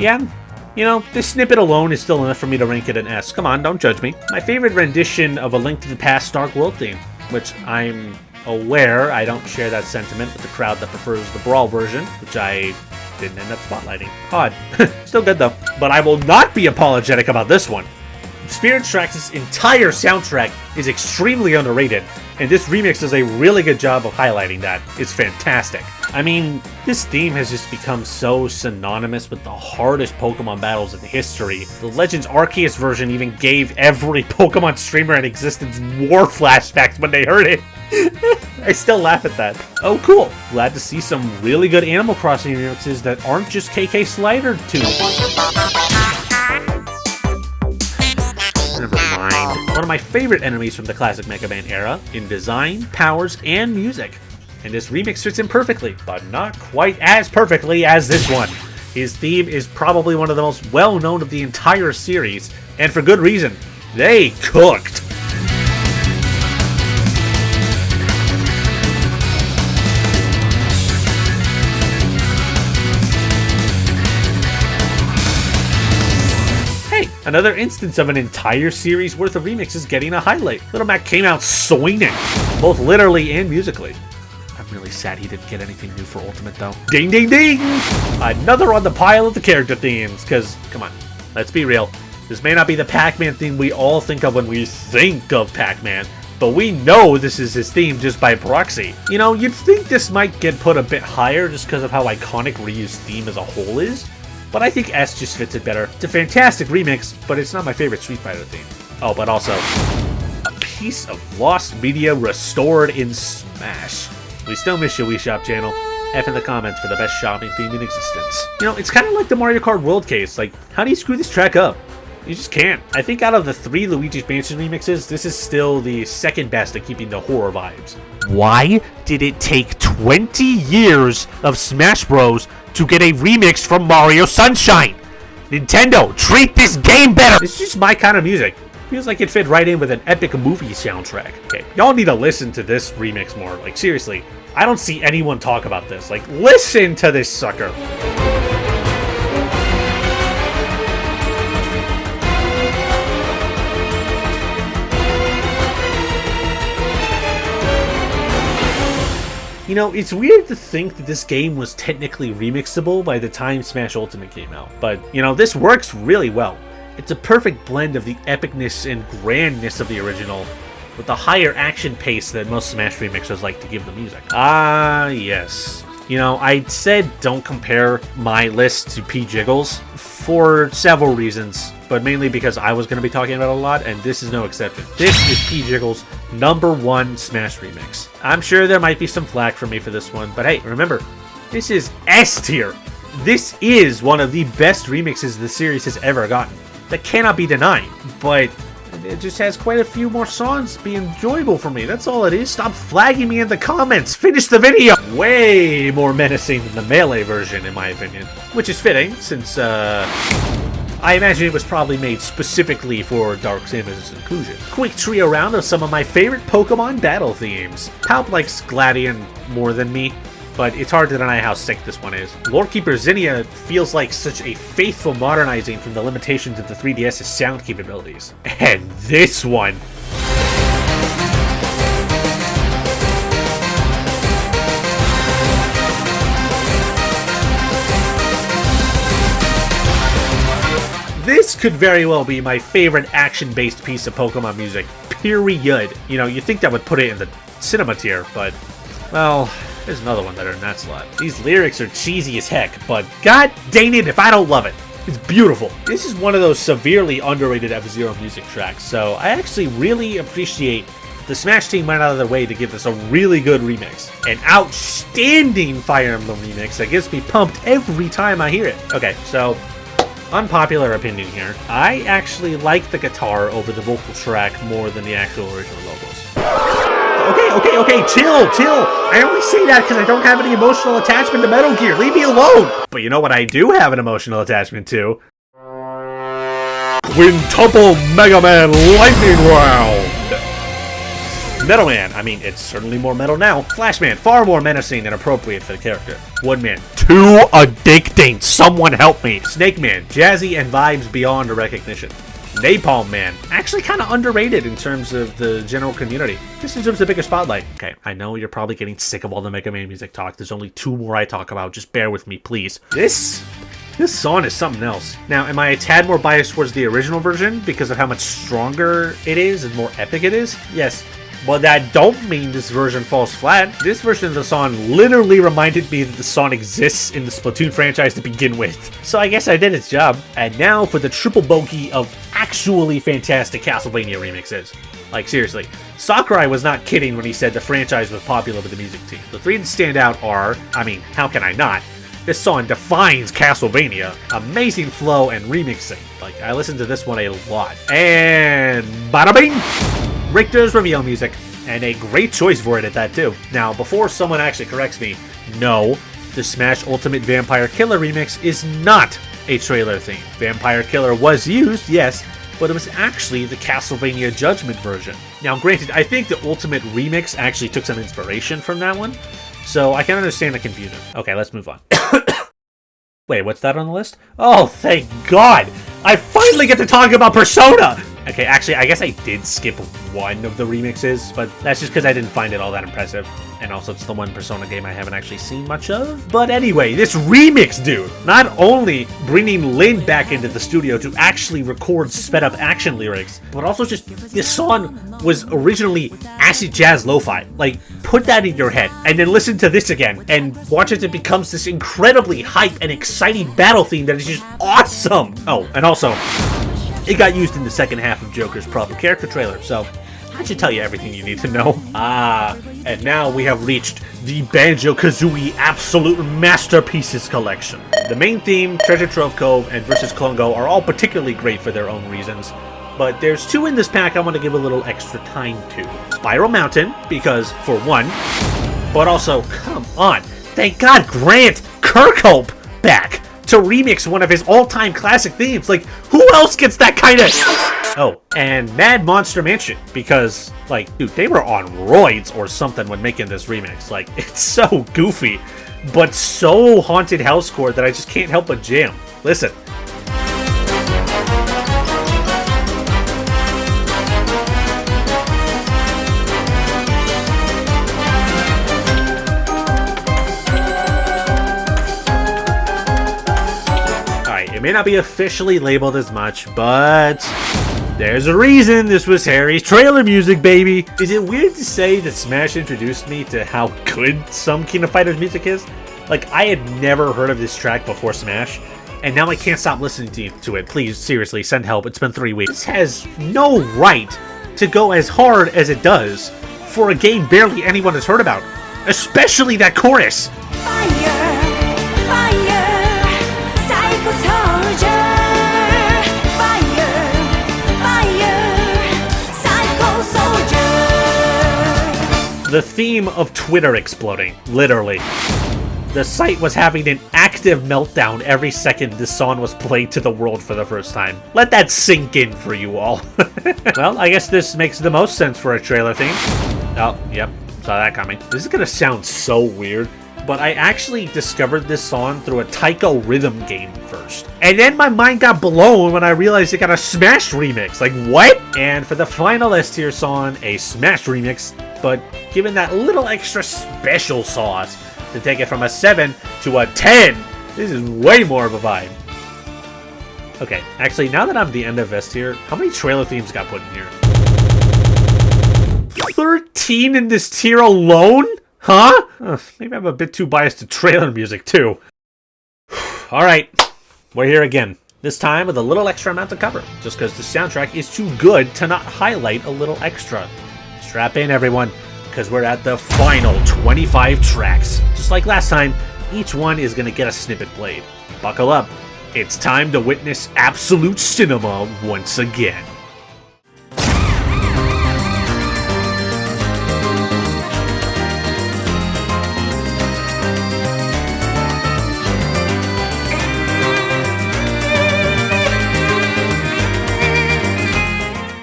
Yeah, you know, this snippet alone is still enough for me to rank it an S. Come on, don't judge me. My favorite rendition of A Link to the Past Dark World theme, which I'm aware I don't share that sentiment with the crowd that prefers the Brawl version, which I didn't end up spotlighting. Odd. Still good though. But I will not be apologetic about this one. Spirit Tracks' entire soundtrack is extremely underrated, and this remix does a really good job of highlighting that. It's fantastic. I mean, this theme has just become so synonymous with the hardest Pokemon battles in history. The Legends Arceus version even gave every Pokemon streamer in existence war flashbacks when they heard it. I still laugh at that. Oh cool, glad to see some really good Animal Crossing remixes that aren't just KK Slider tunes. Never mind. One of my favorite enemies from the classic Mega Man era, in design, powers, and music. And this remix fits in perfectly, but not quite as perfectly as this one. His theme is probably one of the most well-known of the entire series, and for good reason. They cooked! Another instance of an entire series worth of remixes getting a highlight. Little Mac came out swinging, both literally and musically. I'm really sad he didn't get anything new for Ultimate though. Ding ding ding! Another on the pile of the character themes, cause, come on, let's be real. This may not be the Pac-Man theme we all think of when we think of Pac-Man, but we know this is his theme just by proxy. You know, you'd think this might get put a bit higher just because of how iconic Ryu's theme as a whole is, but I think S just fits it better. It's a fantastic remix, but it's not my favorite Street Fighter theme. Oh, but also, a piece of lost media restored in Smash. We still miss you, Wii Shop channel. F in the comments for the best shopping theme in existence. You know, it's kind of like the Mario Kart World case. Like, how do you screw this track up? You just can't. I think out of the 3 Luigi's Mansion remixes, this is still the second best at keeping the horror vibes. Why did it take 20 years of Smash Bros. To get a remix from Mario Sunshine? Nintendo, treat this game better! It's just my kind of music. Feels like it fit right in with an epic movie soundtrack. Okay, y'all need to listen to this remix more. Like, seriously, I don't see anyone talk about this. Like, listen to this sucker. You know, it's weird to think that this game was technically remixable by the time Smash Ultimate came out, but, you know, this works really well. It's a perfect blend of the epicness and grandness of the original, with the higher action pace that most Smash remixers like to give the music. Ah, yes. You know, I said don't compare my list to P. Jiggles for several reasons, but mainly because I was going to be talking about it a lot, and this is no exception. This is P. Jiggles' #1 Smash remix. I'm sure there might be some flack for me for this one, but hey, remember, this is S tier. This is one of the best remixes the series has ever gotten. That cannot be denied, but it just has quite a few more songs be enjoyable for me. That's all it is. Stop flagging me in the comments. Finish the video. Way more menacing than the Melee version, in my opinion. Which is fitting, since, I imagine it was probably made specifically for Dark Samus' inclusion. Quick trio round of some of my favorite Pokemon battle themes. Palp likes Gladion more than me, but it's hard to deny how sick this one is. Lorekeeper Zinnia feels like such a faithful modernizing from the limitations of the 3DS's sound capabilities. And this one... This could very well be my favorite action-based piece of Pokemon music, period. You know, you'd think that would put it in the cinema tier, but, well, there's another one better in that slot. These lyrics are cheesy as heck, but god dang it if I don't love it. It's beautiful. This is one of those severely underrated F-Zero music tracks, so I actually really appreciate the Smash team went out of their way to give this a really good remix. An outstanding Fire Emblem remix that gets me pumped every time I hear it. Okay, so... unpopular opinion here. I actually like the guitar over the vocal track more than the actual original logos. Okay, chill. I only say that because I don't have any emotional attachment to Metal Gear. Leave me alone! But you know what I do have an emotional attachment to? Quintuple Mega Man Lightning Round! Metal Man, I mean, it's certainly more metal now. Flash Man, far more menacing and appropriate for the character. Woodman, too addicting, someone help me. Snake Man, jazzy and vibes beyond recognition. Napalm Man, actually kind of underrated in terms of the general community. This deserves a bigger spotlight. Okay, I know you're probably getting sick of all the Mega Man music talk. There's only 2 more I talk about. Just bear with me, please. This song is something else. Now, am I a tad more biased towards the original version because of how much stronger it is and more epic it is? Yes. But that don't mean this version falls flat. This version of the song literally reminded me that the song exists in the Splatoon franchise to begin with. So I guess I did its job. And now for the triple bogey of actually fantastic Castlevania remixes. Like, seriously. Sakurai was not kidding when he said the franchise was popular with the music team. The 3 that stand out are, I mean, how can I not? This song defines Castlevania. Amazing flow and remixing. Like, I listened to this one a lot. And bada bing! Richter's reveal music, and a great choice for it at that too. Now, before someone actually corrects me, no, the Smash Ultimate Vampire Killer remix is not a trailer theme. Vampire Killer was used, yes, but it was actually the Castlevania Judgment version. Now, granted, I think the Ultimate remix actually took some inspiration from that one, so I can understand the confusion. Okay, let's move on. Wait, what's that on the list? Oh, thank God! I finally get to talk about Persona! Okay, actually, I guess I did skip one of the remixes, but that's just because I didn't find it all that impressive. And also, it's the one Persona game I haven't actually seen much of. But anyway, this remix, dude! Not only bringing Lin back into the studio to actually record sped-up action lyrics, but also just, this song was originally acid jazz lo-fi. Like, put that in your head, and then listen to this again, and watch as it becomes this incredibly hype and exciting battle theme that is just awesome! Oh, and also, it got used in the second half of Joker's proper character trailer, so that should tell you everything you need to know. Ah, and now we have reached the Banjo-Kazooie Absolute Masterpieces collection. The main theme, Treasure Trove Cove, and Versus Klungo are all particularly great for their own reasons, but there's 2 in this pack I want to give a little extra time to. Spiral Mountain, because, for one, but also, come on, thank God Grant Kirkhope back to remix one of his all-time classic themes. Like, who else gets that kind of Oh, and Mad Monster Mansion, because, like, dude, they were on roids or something when making this remix. Like, it's so goofy, but so haunted housecore that I just can't help but jam. Listen. It may not be officially labeled as much, but there's a reason this was Harry's trailer music, baby! Is it weird to say that Smash introduced me to how good some King of Fighters music is? Like, I had never heard of this track before Smash, and now I can't stop listening to it. Please, seriously, send help. It's been 3 weeks. This has no right to go as hard as it does for a game barely anyone has heard about, especially that chorus! The theme of Twitter exploding, literally. The site was having an active meltdown every second this song was played to the world for the first time. Let that sink in for you all. Well, I guess this makes the most sense for a trailer theme. Oh, yep, saw that coming. This is gonna sound so weird, but I actually discovered this song through a Taiko rhythm game first. And then my mind got blown when I realized it got a Smash remix. Like, what? And for the final S tier song, a Smash remix, but given that little extra special sauce to take it from a 7 to a 10. This is way more of a vibe. Okay, actually, now that I'm the end of S tier, how many trailer themes got put in here? 13 in this tier alone? Huh? Maybe I'm a bit too biased to trailer music, too. Alright, we're here again. This time with a little extra amount to cover, just because the soundtrack is too good to not highlight a little extra. Strap in, everyone, because we're at the final 25 tracks. Just like last time, each one is going to get a snippet played. Buckle up. It's time to witness absolute cinema once again.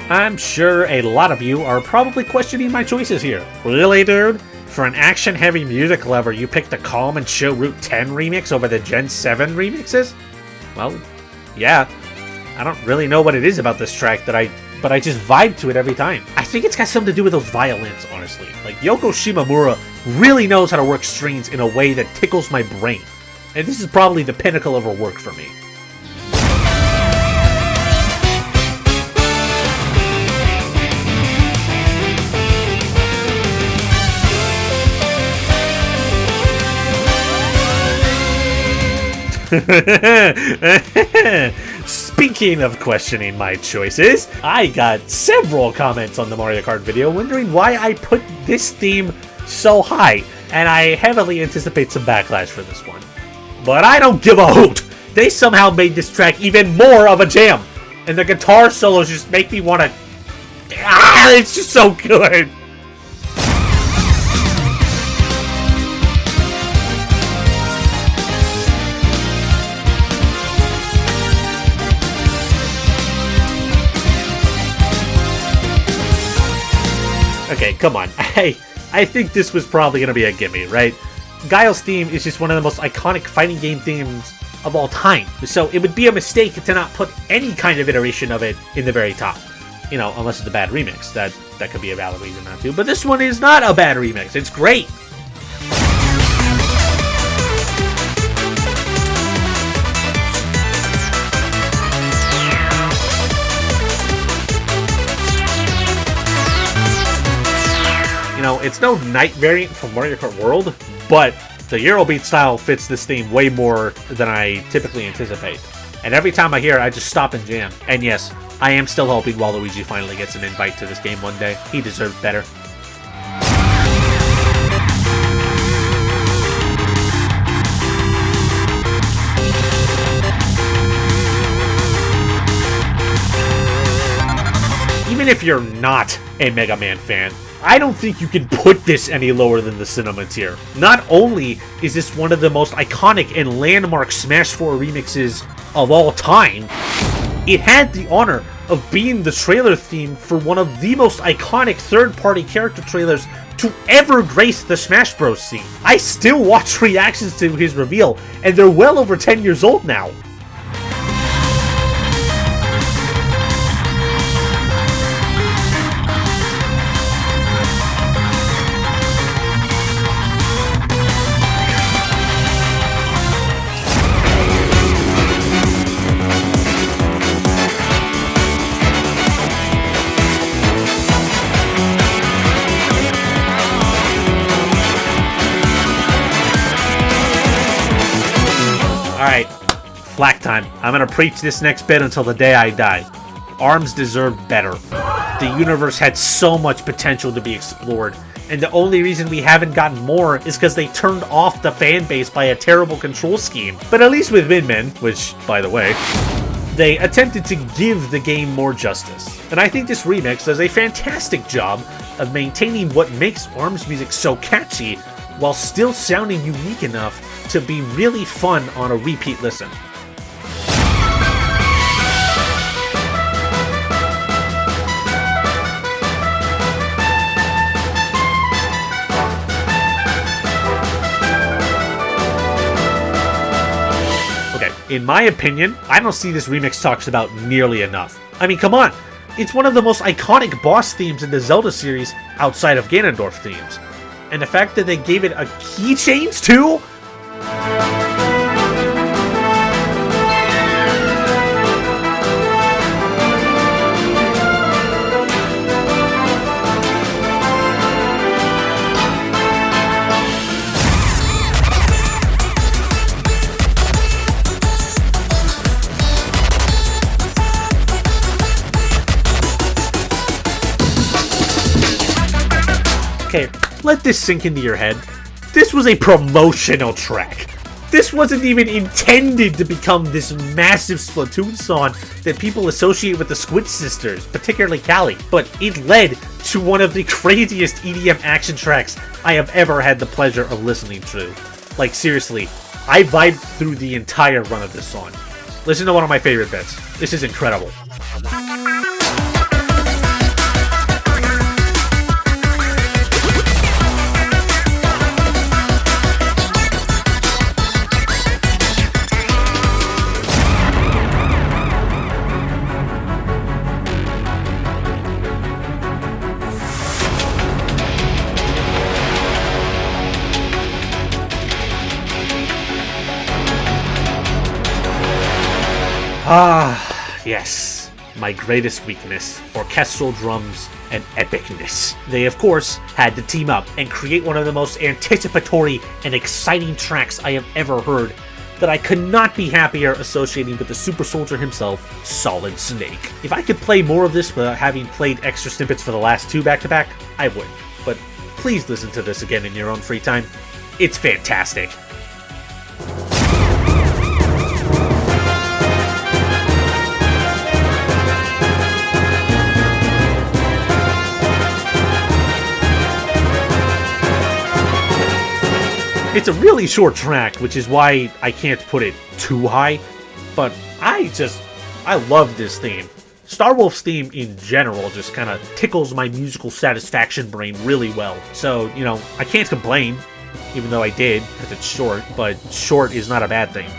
I'm sure a lot of you are probably questioning my choices here. Really, dude? For an action-heavy music lover, you picked the Calm and Chill Route 10 remix over the Gen 7 remixes? Well, yeah. I don't really know what it is about this track but I just vibe to it every time. I think it's got something to do with those violins, honestly. Like, Yoko Shimomura really knows how to work strings in a way that tickles my brain. And this is probably the pinnacle of her work for me. Speaking of questioning my choices, I got several comments on the Mario Kart video wondering why I put this theme so high, and I heavily anticipate some backlash for this one. But I don't give a hoot! They somehow made this track even more of a jam, and the guitar solos just make me want to... it's just so good! Okay, come on. I think this was probably going to be a gimme, right? Guile's theme is just one of the most iconic fighting game themes of all time. So it would be a mistake to not put any kind of iteration of it in the very top. You know, unless it's a bad remix. That could be a valid reason not to. But this one is not a bad remix. It's great. You know, it's no night variant from Mario Kart World, but the Eurobeat style fits this theme way more than I typically anticipate. And every time I hear it, I just stop and jam. And yes, I am still hoping Waluigi finally gets an invite to this game one day. He deserves better. Even if you're not a Mega Man fan, I don't think you can put this any lower than the Cinema tier. Not only is this one of the most iconic and landmark Smash 4 remixes of all time, it had the honor of being the trailer theme for one of the most iconic third-party character trailers to ever grace the Smash Bros. Scene. I still watch reactions to his reveal, and they're well over 10 years old now. Alright, flack time. I'm gonna preach this next bit until the day I die. ARMS deserved better. The universe had so much potential to be explored, and the only reason we haven't gotten more is because they turned off the fan base by a terrible control scheme. But at least with Min Min, which, by the way, they attempted to give the game more justice. And I think this remix does a fantastic job of maintaining what makes ARMS music so catchy, while still sounding unique enough to be really fun on a repeat listen. Okay, in my opinion, I don't see this remix talked about nearly enough. I mean, come on! It's one of the most iconic boss themes in the Zelda series outside of Ganondorf themes. And the fact that they gave it a key change too? Okay, let this sink into your head. This was a promotional track. This wasn't even intended to become this massive Splatoon song that people associate with the Squid Sisters, particularly Callie. But it led to one of the craziest EDM action tracks I have ever had the pleasure of listening to. Like, seriously, I vibed through the entire run of this song. Listen to one of my favorite bits. This is incredible. Ah, yes. My greatest weakness, orchestral drums and epicness. They, of course, had to team up and create one of the most anticipatory and exciting tracks I have ever heard that I could not be happier associating with the super soldier himself, Solid Snake. If I could play more of this without having played extra snippets for the last two back-to-back, I would. But please listen to this again in your own free time. It's fantastic. It's a really short track, which is why I can't put it too high, but I love this theme. Star Wolf's theme in general just kind of tickles my musical satisfaction brain really well. So, you know, I can't complain, even though I did, because it's short, but short is not a bad thing.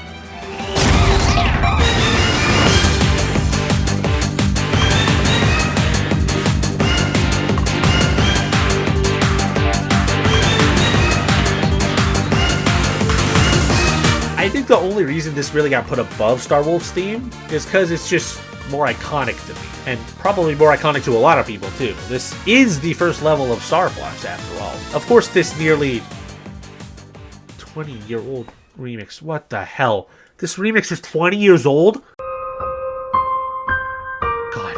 I think the only reason this really got put above Star Wolf's theme is because it's just more iconic to me, and probably more iconic to a lot of people too. This is the first level of Star Fox after all. Of course, this nearly 20-year-old remix, what the hell? This remix is 20 years old? God,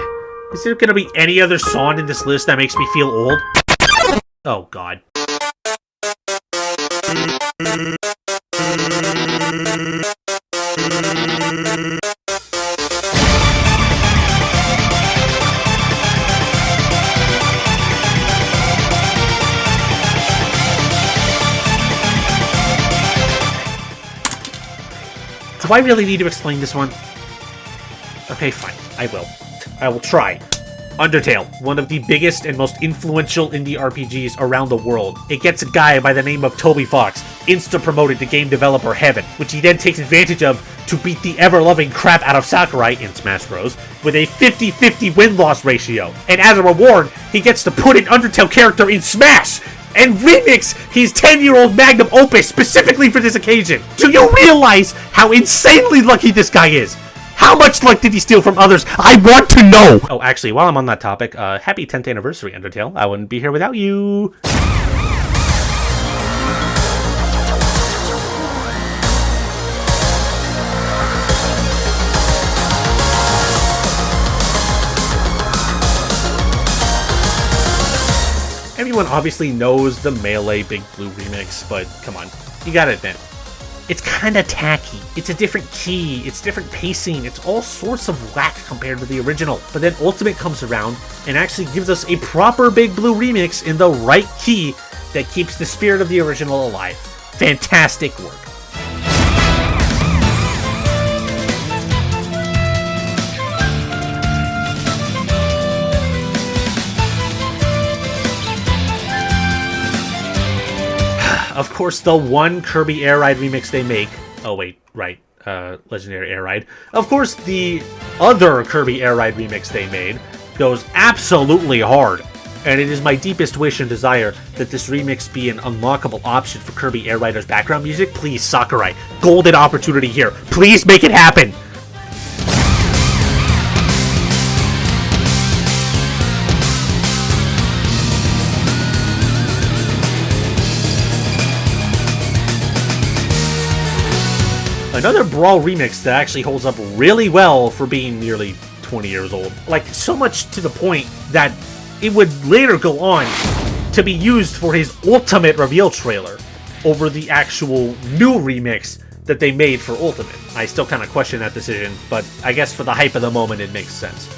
is there gonna be any other song in this list that makes me feel old? Oh God. Do I really need to explain this one? Okay, fine. I will. I will try. Undertale, one of the biggest and most influential indie RPGs around the world. It gets a guy by the name of Toby Fox insta-promoted to game developer heaven, which he then takes advantage of to beat the ever-loving crap out of Sakurai in Smash Bros. With a 50-50 win-loss ratio. And as a reward, he gets to put an Undertale character in Smash! And remix his 10-year-old magnum opus specifically for this occasion! Do you realize how insanely lucky this guy is? How much luck did he steal from others? I want to know! Oh, actually, while I'm on that topic, happy 10th anniversary, Undertale. I wouldn't be here without you. Everyone obviously knows the Melee Big Blue remix, but come on, you gotta admit, it's kinda tacky. It's a different key, it's different pacing, it's all sorts of whack compared to the original. But then Ultimate comes around and actually gives us a proper Big Blue remix in the right key that keeps the spirit of the original alive. Fantastic work. Of course, the one Kirby Air Ride remix they make... Oh, wait, right. Legendary Air Ride. Of course, the other Kirby Air Ride remix they made goes absolutely hard. And it is my deepest wish and desire that this remix be an unlockable option for Kirby Air Riders background music. Please, Sakurai. Golden opportunity here. Please make it happen! Another Brawl remix that actually holds up really well for being nearly 20 years old. Like, so much to the point that it would later go on to be used for his Ultimate reveal trailer over the actual new remix that they made for Ultimate. I still kind of question that decision, but I guess for the hype of the moment it makes sense.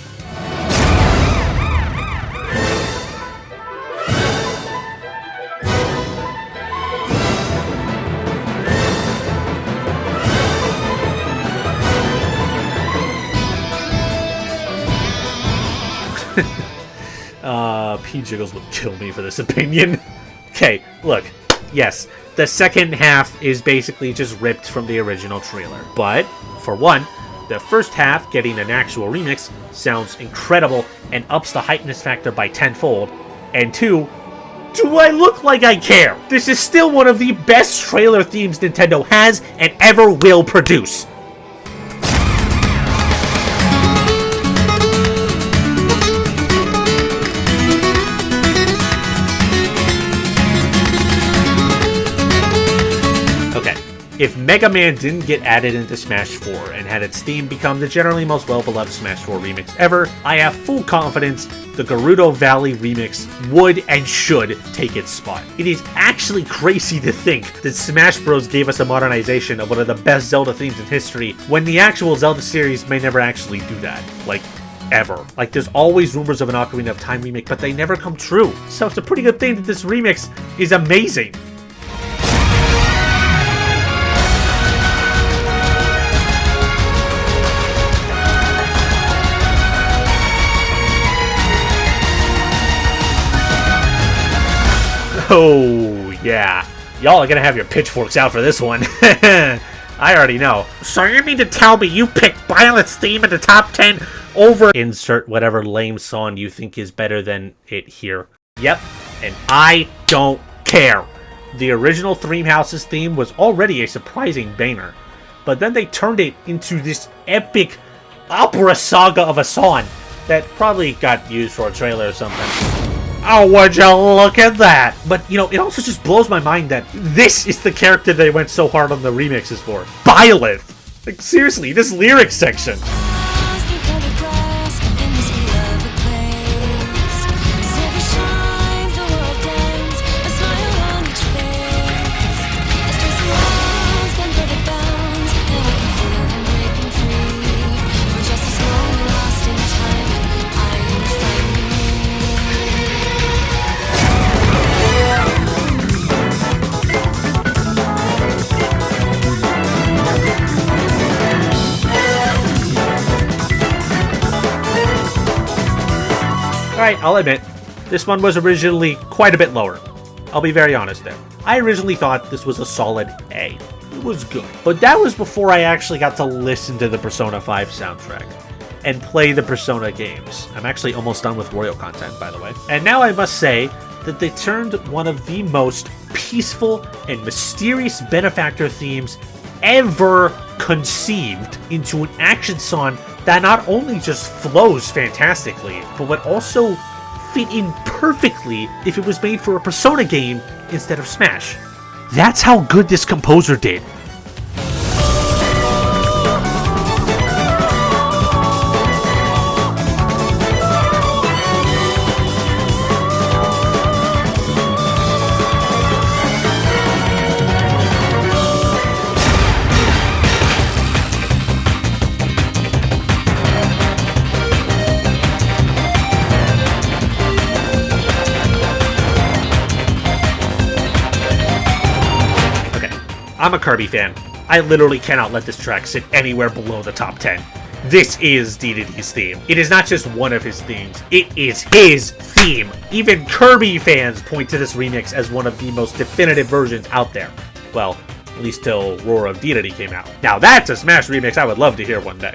P. Jiggles would kill me for this opinion. Okay, look. Yes, the second half is basically just ripped from the original trailer. But, for one, the first half, getting an actual remix, sounds incredible and ups the hypeness factor by tenfold. And two, do I look like I care? This is still one of the best trailer themes Nintendo has and ever will produce. If Mega Man didn't get added into Smash 4 and had its theme become the generally most well-beloved Smash 4 remix ever, I have full confidence the Gerudo Valley remix would and should take its spot. It is actually crazy to think that Smash Bros. Gave us a modernization of one of the best Zelda themes in history when the actual Zelda series may never actually do that. Like, ever. Like, there's always rumors of an Ocarina of Time remake, but they never come true. So it's a pretty good thing that this remix is amazing. Oh, yeah. Y'all are gonna have your pitchforks out for this one. I already know. So you mean to tell me you picked Violet's theme in the top 10 over... Insert whatever lame song you think is better than it here. Yep, and I don't care. The original Dreamhouse's theme was already a surprising banger, but then they turned it into this epic opera saga of a song that probably got used for a trailer or something. Oh, would you look at that? But, you know, it also just blows my mind that this is the character they went so hard on the remixes for. Byleth! Like, seriously, this lyric section. Alright, I'll admit, this one was originally quite a bit lower. I'll be very honest there. I originally thought this was a solid A. It was good. But that was before I actually got to listen to the Persona 5 soundtrack and play the Persona games. I'm actually almost done with Royal content, by the way. And now I must say that they turned one of the most peaceful and mysterious benefactor themes ever conceived into an action song that not only just flows fantastically, but would also fit in perfectly if it was made for a Persona game instead of Smash. That's how good this composer did. I'm a Kirby fan. I literally cannot let this track sit anywhere below the top 10. This is DDD's theme. It is not just one of his themes, it is his theme. Even Kirby fans point to this remix as one of the most definitive versions out there. Well, at least till Roar of DDD came out. Now that's a Smash remix I would love to hear one day.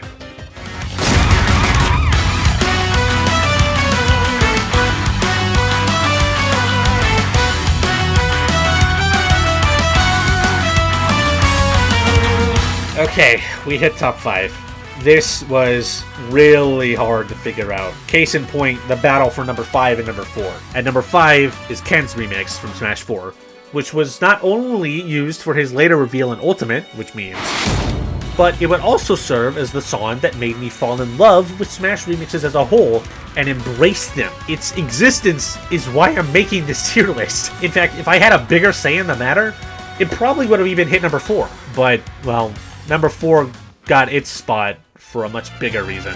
Okay, we hit top 5. This was really hard to figure out. Case in point, the battle for number 5 and number 4. And number 5 is Ken's remix from Smash 4, which was not only used for his later reveal in Ultimate, which means, but it would also serve as the song that made me fall in love with Smash remixes as a whole and embrace them. Its existence is why I'm making this tier list. In fact, if I had a bigger say in the matter, it probably would have even hit number 4. But, well, number 4 got its spot for a much bigger reason.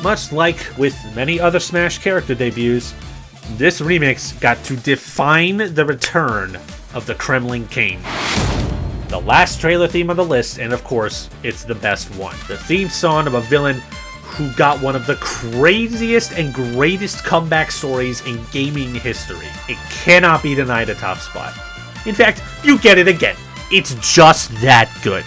Much like with many other Smash character debuts, this remix got to define the return of the Kremlin King. The last trailer theme on the list, and of course, it's the best one. The theme song of a villain who got one of the craziest and greatest comeback stories in gaming history. It cannot be denied a top spot. In fact, you get it again. It's just that good.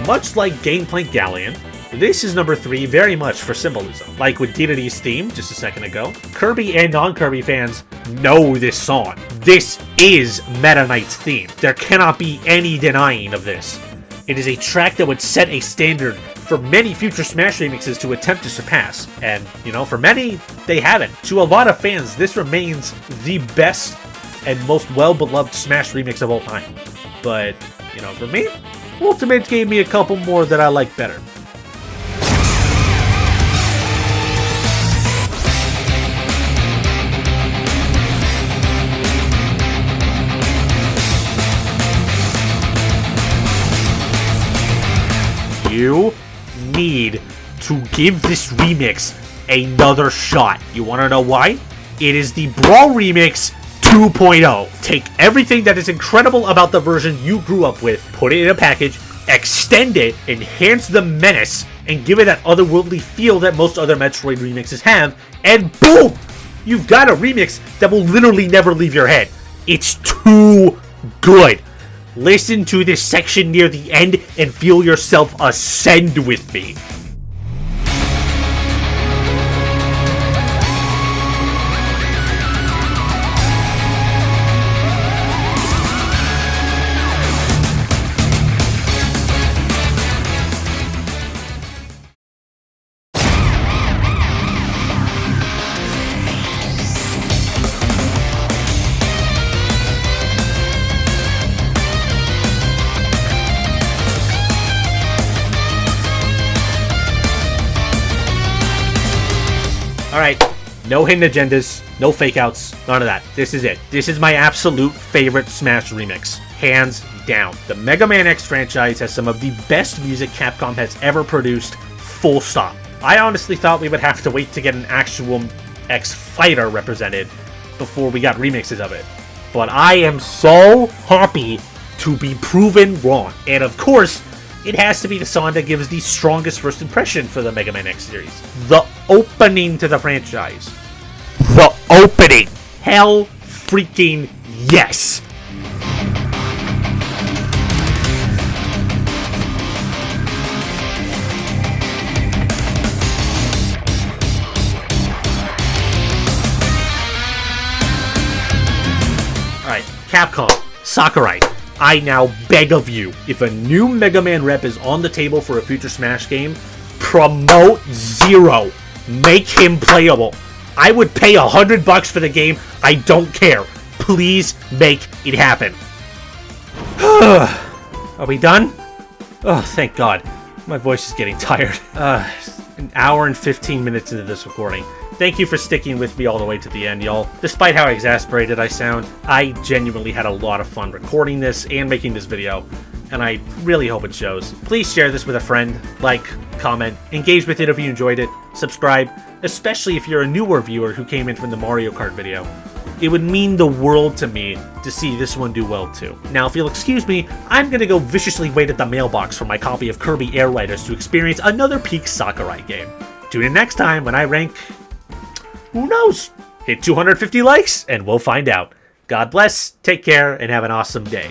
Much like Gangplank Galleon, this is number 3 very much for symbolism. Like with DDD's theme just a second ago, Kirby and non-Kirby fans know this song. This is Meta Knight's theme. There cannot be any denying of this. It is a track that would set a standard for many future Smash remixes to attempt to surpass. And, you know, for many, they haven't. To a lot of fans, this remains the best and most well-beloved Smash remix of all time. But, you know, for me, Ultimate gave me a couple more that I like better. You need to give this remix another shot. You want to know why? It is the Brawl Remix 2.0. Take everything that is incredible about the version you grew up with, put it in a package, extend it, enhance the menace, and give it that otherworldly feel that most other Metroid remixes have, and boom! You've got a remix that will literally never leave your head. It's too good. Listen to this section near the end and feel yourself ascend with me. Alright, no hidden agendas, no fake outs, none of that. This is it. This is my absolute favorite Smash remix. Hands down. The Mega Man X franchise has some of the best music Capcom has ever produced, full stop. I honestly thought we would have to wait to get an actual X fighter represented before we got remixes of it. But I am so happy to be proven wrong. And of course, it has to be the song that gives the strongest first impression for the Mega Man X series. The opening to the franchise. The opening! Hell freaking yes! Alright, Capcom, Sakurai, I now beg of you, if a new Mega Man rep is on the table for a future Smash game, promote Zero. Make him playable. I would pay $100 for the game. I don't care. Please make it happen. Are we done? Oh, thank God. My voice is getting tired. An hour and 15 minutes into this recording. Thank you for sticking with me all the way to the end, y'all. Despite how exasperated I sound, I genuinely had a lot of fun recording this and making this video, and I really hope it shows. Please share this with a friend, like, comment, engage with it if you enjoyed it, subscribe, especially if you're a newer viewer who came in from the Mario Kart video. It would mean the world to me to see this one do well too. Now, if you'll excuse me, I'm gonna go viciously wait at the mailbox for my copy of Kirby Air Riders to experience another peak Sakurai game. Tune in next time when I rank... who knows? Hit 250 likes and we'll find out. God bless, take care, and have an awesome day.